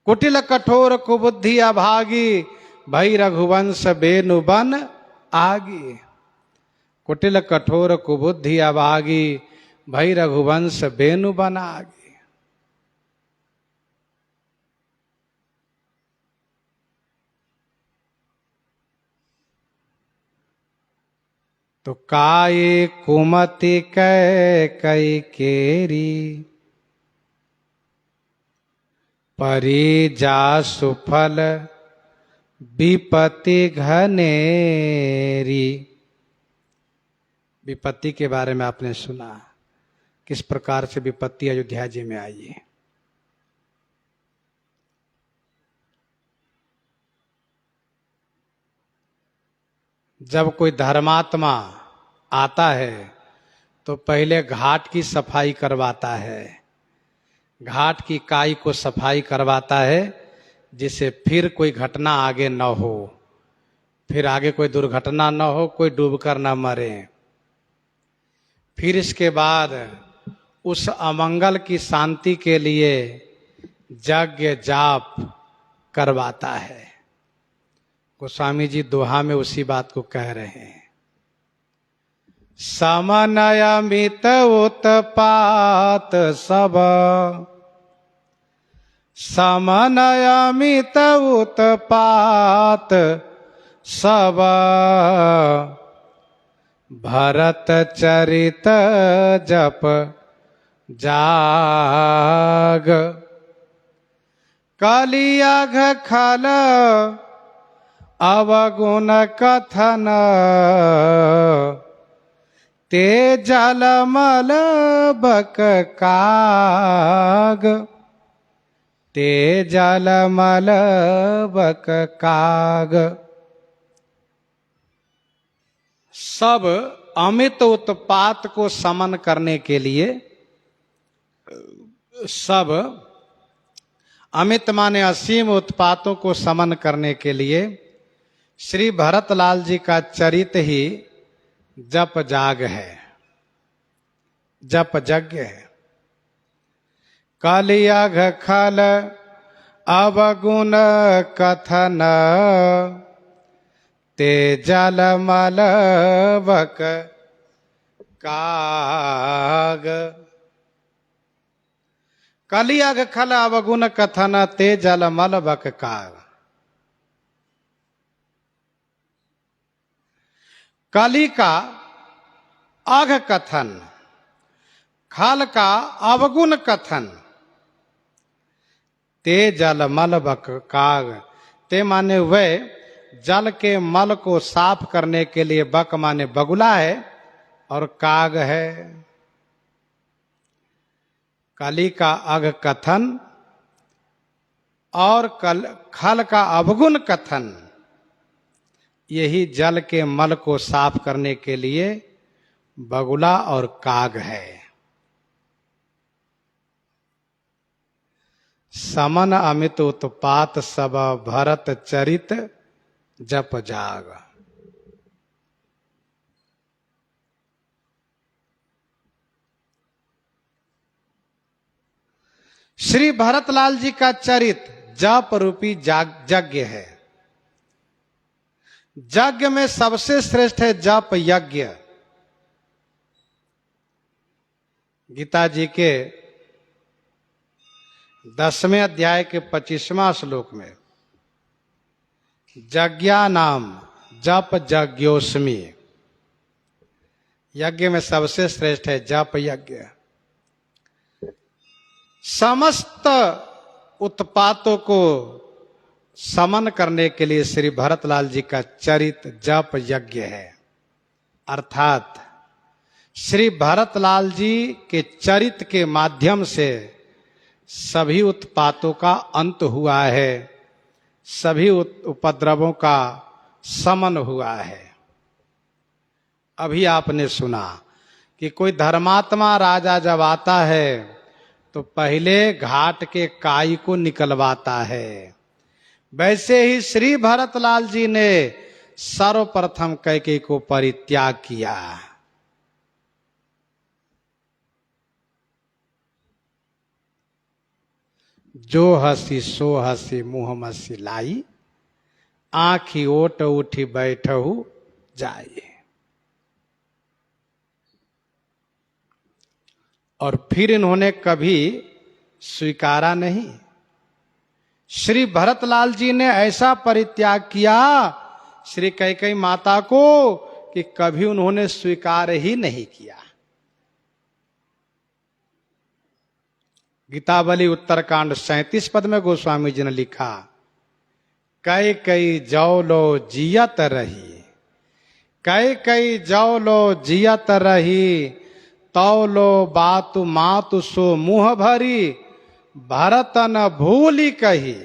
कुटिल कठोर कुबुद्धि अभागी, भई रघुवंश बेनु बन आगी। कुटिल कठोर कुबुद्धि अभागी, भई रघुवंश बेनु बन आगी। तो काये कुमति कैकेयी केरी, परी जा सुफल विपत्ति घनेरी। विपत्ति के बारे में आपने सुना, किस प्रकार से विपत्ति अयोध्या जी में आई है। जब कोई धर्मात्मा आता है तो पहले घाट की सफाई करवाता है, घाट की काई को सफाई करवाता है, जिससे फिर कोई घटना आगे न हो, फिर आगे कोई दुर्घटना न हो, कोई डूबकर न मरे। फिर इसके बाद उस अमंगल की शांति के लिए यज्ञ जाप करवाता है। गोस्वामी जी दोहा में उसी बात को कह रहे हैं। समनयमित उत्पात सब, समनयमित उत्पात सब। भरत चरित जप जाग। कलियाघ खल अवगुण कथन ते जलमल बक काग, ते जलमल बक काग। सब अमित उत्पात को समन करने के लिए, सब अमित माने असीम उत्पातों को समन करने के लिए श्री भरतलाल जी का चरित ही जप जाग है, जप यज्ञ है। कलियाघ खल अवगुण कथन ते जलमल बक काग। कलियाघ खल अवगुण कथन ते जलमल बक काग। कली का अघ कथन, खल का अवगुण कथन, ते जलमल बक काग। ते माने वह जल के मल को साफ करने के लिए बक माने बगुला है और काग है। कली का अघ कथन और खल का अवगुण कथन, यही जल के मल को साफ करने के लिए बगुला और काग है। समन अमित उत्पात सब भरत चरित जप जाग। श्री भरतलाल जी का चरित जप रूपी यज्ञ है। यज्ञ में सबसे श्रेष्ठ है जप यज्ञ। गीता जी के 10वें अध्याय के 25वां श्लोक में यज्ञा नाम जप यज्ञोस्मि, यज्ञ में सबसे श्रेष्ठ है जप यज्ञ। समस्त उत्पातों को समन करने के लिए श्री भरतलाल जी का चरित जप यज्ञ है। अर्थात श्री भरतलाल जी के चरित के माध्यम से सभी उत्पातों का अंत हुआ है, सभी उपद्रवों का समन हुआ है। अभी आपने सुना कि कोई धर्मात्मा राजा जब आता है तो पहले घाट के काई को निकलवाता है। वैसे ही श्री भरतलाल जी ने सर्वप्रथम कैकेयी को परित्याग किया। जो हसी सो हसी मुँह मसी लाई, आँखी ओट उठी बैठहु जाए। और फिर इन्होंने कभी स्वीकारा नहीं। श्री भरतलाल जी ने ऐसा परित्याग किया श्री कैकेयी माता को कि कभी उन्होंने स्वीकार ही नहीं किया। गीतावली उत्तरकांड 37 पद में गोस्वामी जी ने लिखा, कैकेयी जौ लो जियत रही, कैकेयी जौ लो जियत रही, तौ लो बातु मातु सो मुँह भरी, भरतन भूली कही,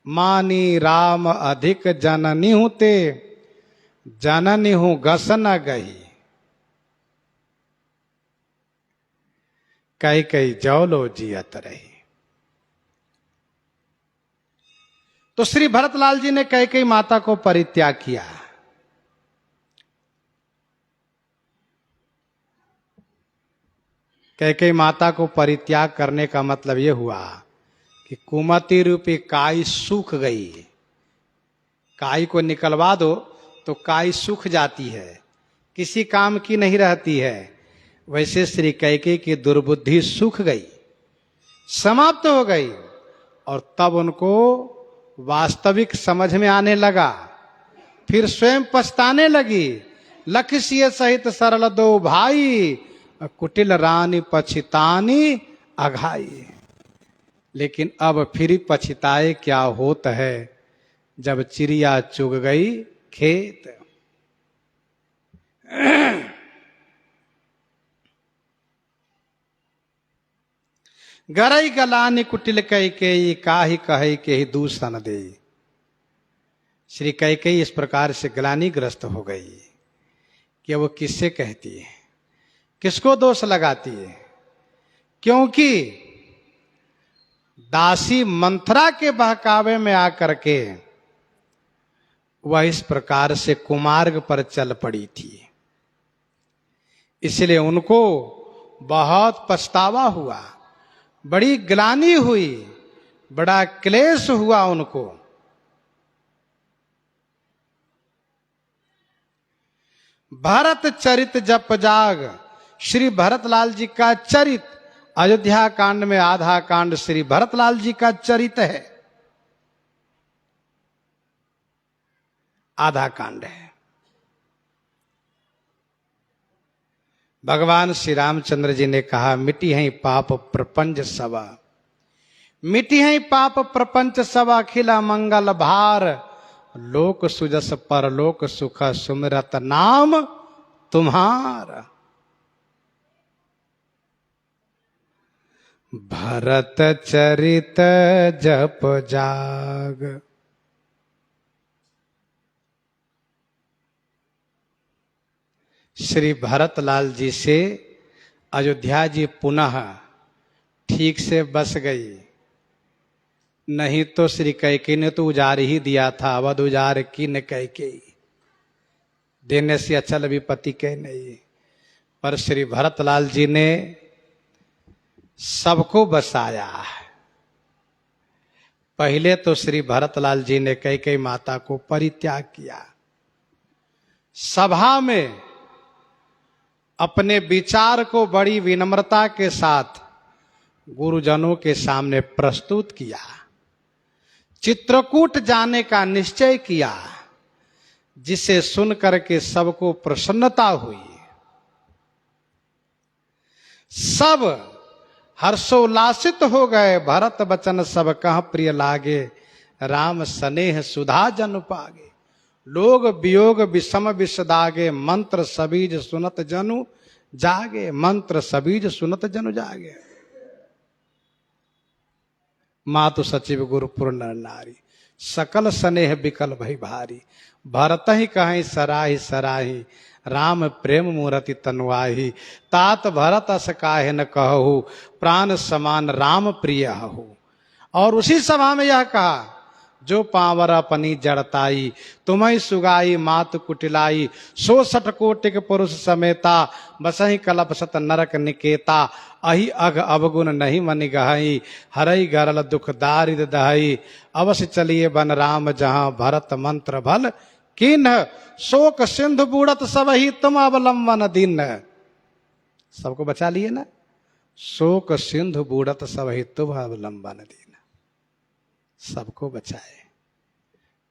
मानी राम अधिक जननी हूं ते, जननी हूं गस न गही। कैकेयी जौ लो जियत रही। तो श्री भरतलाल जी ने कैकेयी माता को परित्याग किया। कैकेयी माता को परित्याग करने का मतलब यह हुआ कि कुमति रूपी काई सूख गई। काई को निकलवा दो तो काई सूख जाती है, किसी काम की नहीं रहती है। वैसे श्री कैकेयी की दुर्बुद्धि सूख गई, समाप्त हो गई। और तब उनको वास्तविक समझ में आने लगा। फिर स्वयं पछताने लगी। लखसिय सहित सरल दो भाई, कुटिल रानी पछितानी अघाई। लेकिन अब फिर पछताए क्या होत है, जब चिड़िया चुग गई खेत। गरई गलानी कुटिल कैकेयी, काहि कहे के ही दूषण दे। श्री कैकेयी इस प्रकार से ग्लानिग्रस्त हो गई कि वो किससे कहती है, किसको दोष लगाती है, क्योंकि दासी मंथरा के बहकावे में आकर के वह इस प्रकार से कुमार्ग पर चल पड़ी थी। इसलिए उनको बहुत पछतावा हुआ, बड़ी ग्लानि हुई, बड़ा क्लेश हुआ उनको। भरत चरित जप जाग, श्री भरतलाल जी का चरित, अयोध्या कांड में आधा कांड श्री भरतलाल जी का चरित है, आधा कांड है। भगवान श्री रामचंद्र जी ने कहा, मिटी है पाप प्रपंच सब, मिटी है पाप प्रपंच सब, अखिला मंगल भार, लोक सुजस परलोक सुख, सुमिरत नाम तुम्हारा। भरत चरित जप जाग। श्री भरतलाल जी से अयोध्या जी पुनः ठीक से बस गई, नहीं तो श्री कैकेयी ने तो उजार ही दिया था, अवध उजार की न कैकेयी, देने से अचल विपत्ति के नहीं। पर श्री भरतलाल जी ने सबको बसाया। पहले तो श्री भरतलाल जी ने कैकेयी माता को परित्याग किया, सभा में अपने विचार को बड़ी विनम्रता के साथ गुरुजनों के सामने प्रस्तुत किया, चित्रकूट जाने का निश्चय किया, जिसे सुनकर के सबको प्रसन्नता हुई। सब हर्षोल्लासित हो गए। भरत बचन सब कह प्रिय लागे, राम स्नेह सुधा जन पागे। लोग वियोग विषम विषदागे, मंत्र सबीज सुनत जनु जागे, मंत्र सबीज सुनत जनु जागे। मातु सचिव गुरुपुर नर नारी, सकल स्नेह विकल भई भारी। भरत ही कहीं सराही सराही, राम प्रेम मूर्ति तनुआही। तात भरत अस काहे न कहु, प्राण समान राम प्रिय हहु। और उसी सभा में यह कहा, जो पावर अपनी जड़ताई, तुम्हें सुगाई मात कुटिलाई। 66 कोटिक पुरुष समेता, बसही कलप सत नरक निकेता। अहि अघ अवगुण नहीं मनि गहई, हरई गरल दुख दारिद दहई। अवश्य चलिए बन राम जहां, भरत मंत्र भल किन्ह। शोक सिंधु बूढ़त सब ही तुम अवलंबन दिन। सबको बचा लिए ना, शोक सिंधु बूढ़त सब ही तुम अवलंबन दिन। सबको बचाए।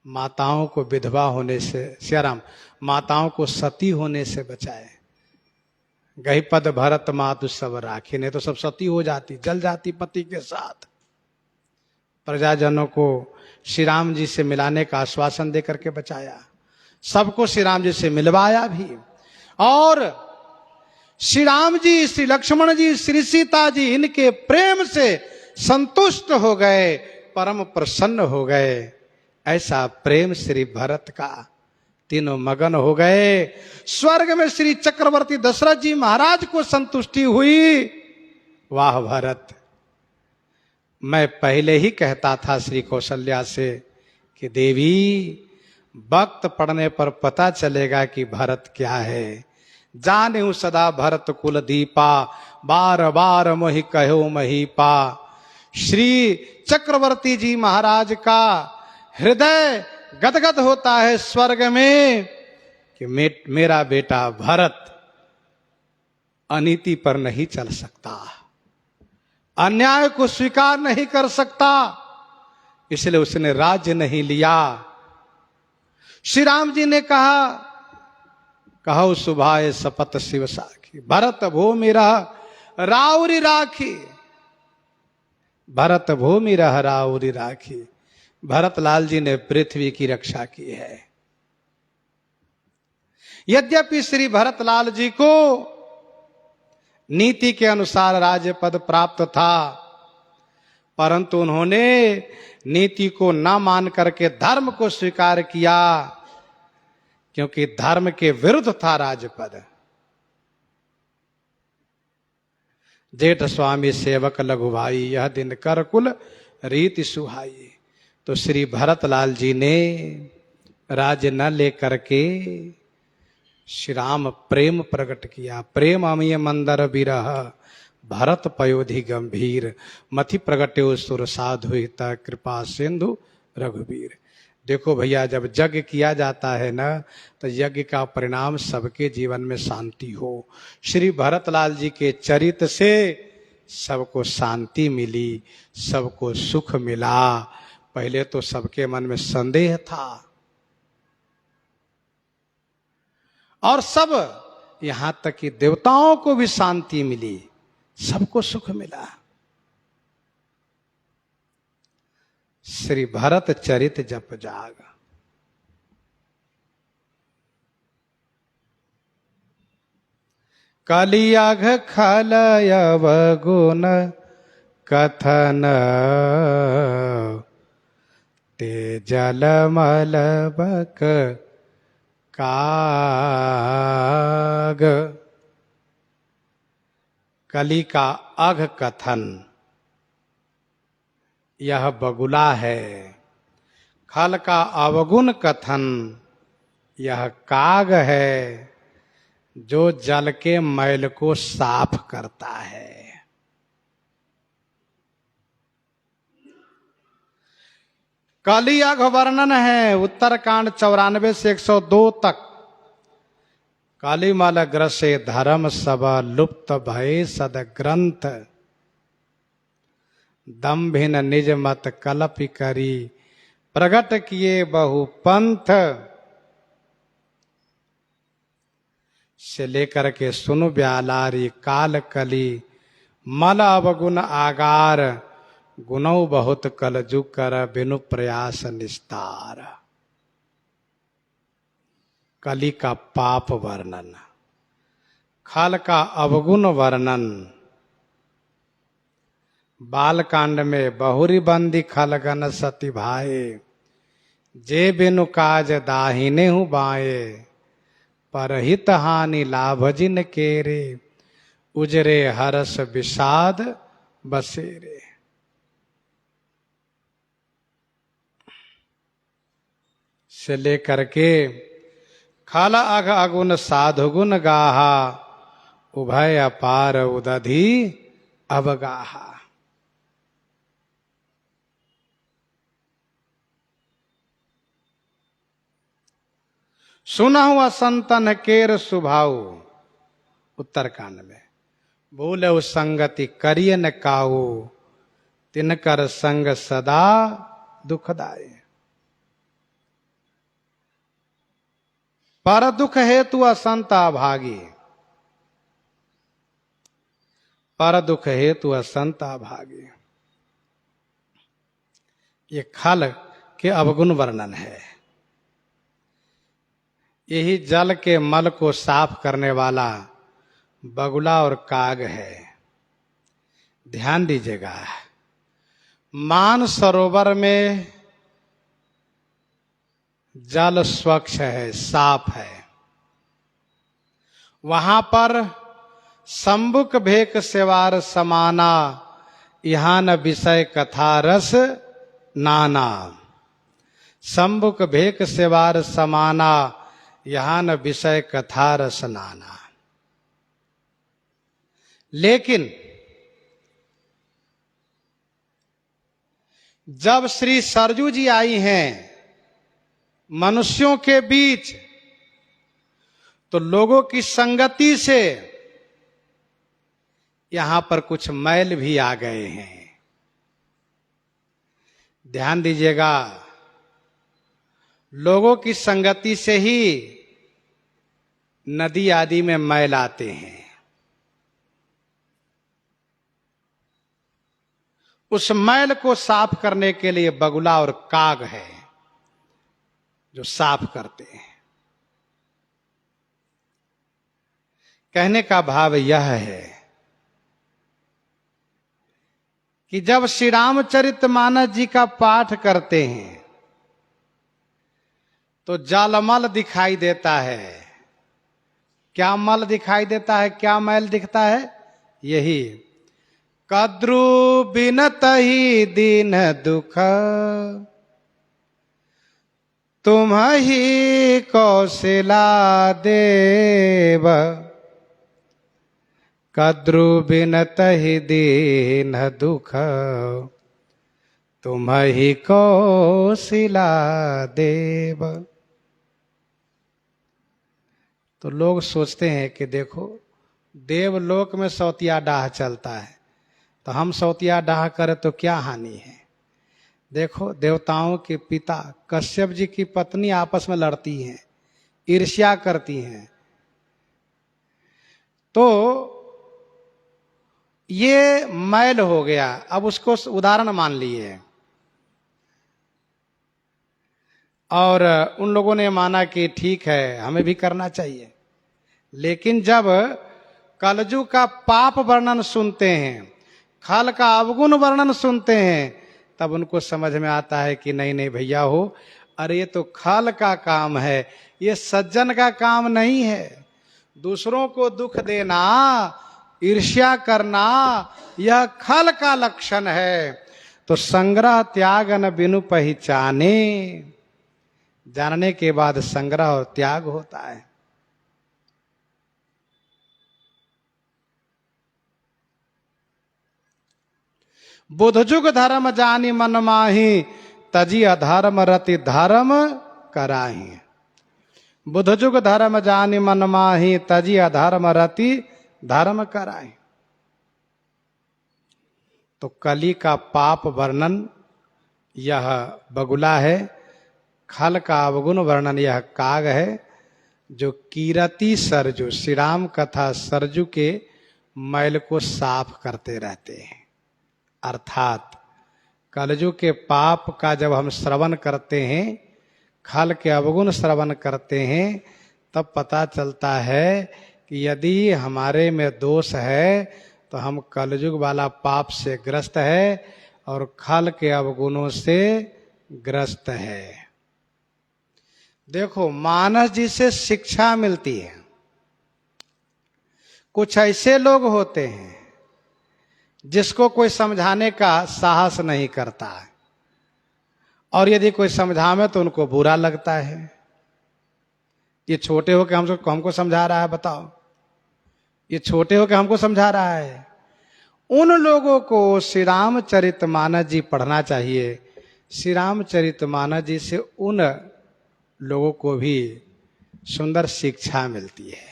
माताओं को विधवा होने से, सियाराम, माताओं को सती होने से बचाए। गही पद भरत मातु सब राखी, नहीं तो सब सती हो जाती, जल जाती पति के साथ। प्रजाजनों को श्री राम जी से मिलाने का आश्वासन देकर के बचाया, सबको श्री राम जी से मिलवाया भी। और श्री राम जी, श्री लक्ष्मण जी, श्री सीता जी इनके प्रेम से संतुष्ट हो गए, परम प्रसन्न हो गए। ऐसा प्रेम श्री भरत का, तीनों मगन हो गए। स्वर्ग में श्री चक्रवर्ती दशरथ जी महाराज को संतुष्टि हुई। वाह भरत, मैं पहले ही कहता था श्री कौशल्या से कि देवी, वक्त पड़ने पर पता चलेगा कि भरत क्या है। जाने हूं सदा भरत कुल दीपा, बार बार मोहि कहो महीपा। श्री चक्रवर्ती जी महाराज का हृदय गदगद होता है स्वर्ग में कि मेरा बेटा भरत अनीति पर नहीं चल सकता, अन्याय को स्वीकार नहीं कर सकता, इसलिए उसने राज्य नहीं लिया। श्री राम जी ने कहा, कहो सुभाए सपत शिव साखी, भरत भो मेरा राउरी राखी। भरत भूमि रहराउरी राखी। भरतलाल जी ने पृथ्वी की रक्षा की है। यद्यपि श्री भरतलाल जी को नीति के अनुसार राज्य पद प्राप्त था, परंतु उन्होंने नीति को न मान करके धर्म को स्वीकार किया, क्योंकि धर्म के विरुद्ध था राजपद। जेठ स्वामी सेवक लघु भाई, यह दिन कर कुल रीति सुहाई। तो श्री भरतलाल जी ने राज्य न लेकर के श्री राम प्रेम प्रकट किया। प्रेम अमीय मंदर बिरह भरत पयोधि गंभीर, मथि प्रगट्यो सुर साधु हित कृपा सिंधु रघुवीर। देखो भैया, जब यज्ञ किया जाता है ना, तो यज्ञ का परिणाम सबके जीवन में शांति हो। श्री भरतलाल जी के चरित्र से सबको शांति मिली, सबको सुख मिला। पहले तो सबके मन में संदेह था, और सब यहां तक कि देवताओं को भी शांति मिली, सबको सुख मिला। श्री भरत चरित जप जाग। कलियाघ खलयव गुण कथन, ते जल मलबक काग। कली का अघ कथन यह बगुला है, खल का अवगुण कथन यह काग है, जो जल के मैल को साफ करता है। कली अघ वर्णन है उत्तरकांड 94 से 102 तक। कालीमल ग्रसे धर्म सब लुप्त भय सद ग्रंथ, दम्भिन निज मत कलपि करी प्रगट किए बहु पंथ। से लेकर के सुनु ब्यालारी काल कली, मल अवगुण आगार, गुणौ बहुत कलजु कर बिनु प्रयास निस्तार। कली का पाप वर्णन, खल का अवगुण वर्णन। बालकांड में बहुरी बंदी खलगन सती भाए, जे बिनु काज दाहिने हूँ बाए, परहित हानि लाभ जिन केरे, उजरे हरस विषाद बसेरे। से लेकर के खल अघ अगुण साधु गुण गाहा, उभय अपार उदधि अवगाहा। सुनहु असंतन केर सुभाऊ, उत्तरकांड में। बोले संगति करिय न काऊ, तिनकर संग सदा दुखदाई। पर दुख हेतु असंत अभागी, पर दुख हेतु असंत अभागी। ये खल के अवगुण वर्णन है। यही जल के मल को साफ करने वाला बगुला और काग है। ध्यान दीजिएगा, मान सरोवर में जल स्वच्छ है, साफ है। वहां पर संबुक भेक सेवार समाना, यहाँ न विषय कथा रस नाना। संबुक भेक सेवार समाना, यहाँ न विषय कथा रस नाना। लेकिन जब श्री सरजू जी आई हैं मनुष्यों के बीच, तो लोगों की संगति से यहां पर कुछ मैल भी आ गए हैं। ध्यान दीजिएगा, लोगों की संगति से ही नदी आदि में मैल आते हैं। उस मैल को साफ करने के लिए बगुला और काग है जो साफ करते हैं। कहने का भाव यह है कि जब श्री रामचरितमानस जी का पाठ करते हैं तो जलमल दिखाई देता है। क्या मल दिखाई देता है, क्या मैल दिखता है? यही कद्रु बिनत ही दीन दुख, तुम ही कौशला देव। कद्रु बिनत ही दीन दुख, तुम ही कौशला देव। तो लोग सोचते हैं कि देखो देवलोक में सौतिया डाह चलता है, तो हम सौतिया डाह करें तो क्या हानि है। देखो देवताओं के पिता कश्यप जी की पत्नी आपस में लड़ती हैं, ईर्ष्या करती हैं। तो ये मैल हो गया। अब उसको उदाहरण मान लिए और उन लोगों ने माना कि ठीक है हमें भी करना चाहिए। लेकिन जब कलजुग का पाप वर्णन सुनते हैं, खल का अवगुण वर्णन सुनते हैं, तब उनको समझ में आता है कि नहीं नहीं भैया हो, अरे ये तो खल का काम है, ये सज्जन का काम नहीं है। दूसरों को दुख देना, ईर्ष्या करना, यह खल का लक्षण है। तो संग्रह त्याग न बिनु पहचाने, जानने के बाद संग्रह और त्याग होता है। बुधजुग धर्म जानी मन माही, तजी अधर्म रति धर्म कराही। बुधजुग धर्म जानी मन माही, तजी अधर्म रति धर्म कराही। तो कली का पाप वर्णन यह बगुला है, खल का अवगुण वर्णन यह काग है, जो कीरति सरजू, श्री राम कथा सरजू के मैल को साफ करते रहते हैं। अर्थात कलयुग के पाप का जब हम श्रवण करते हैं, खल के अवगुण श्रवण करते हैं, तब पता चलता है कि यदि हमारे में दोष है तो हम कलयुग वाला पाप से ग्रस्त है और खल के अवगुणों से ग्रस्त है। देखो मानस जी से शिक्षा मिलती है। कुछ ऐसे लोग होते हैं जिसको कोई समझाने का साहस नहीं करता है, और यदि कोई समझावे तो उनको बुरा लगता है। ये छोटे हो के हमको समझा रहा है, बताओ, ये छोटे हो के हमको समझा रहा है। उन लोगों को श्री रामचरितमानस जी पढ़ना चाहिए। श्री रामचरितमानस जी से उन लोगों को भी सुंदर शिक्षा मिलती है।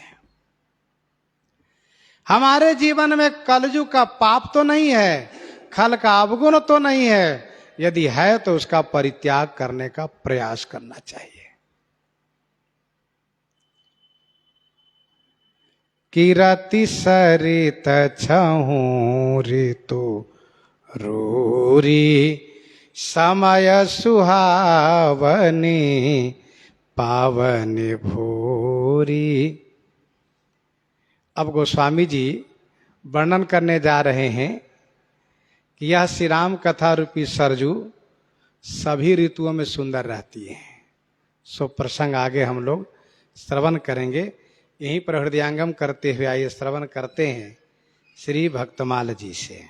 हमारे जीवन में कलयुग का पाप तो नहीं है, खल का अवगुण तो नहीं है। यदि है तो उसका परित्याग करने का प्रयास करना चाहिए। किरति सरित छहु ऋतु रूरी, समय सुहावनी पावन भूरी। अब गोस्वामी जी वर्णन करने जा रहे हैं कि यह श्री राम कथा रूपी सरजू सभी ऋतुओं में सुंदर रहती है। सो प्रसंग आगे हम लोग श्रवण करेंगे। यहीं पर हृदयांगम करते हुए आइए श्रवण करते हैं श्री भक्तमाल जी से।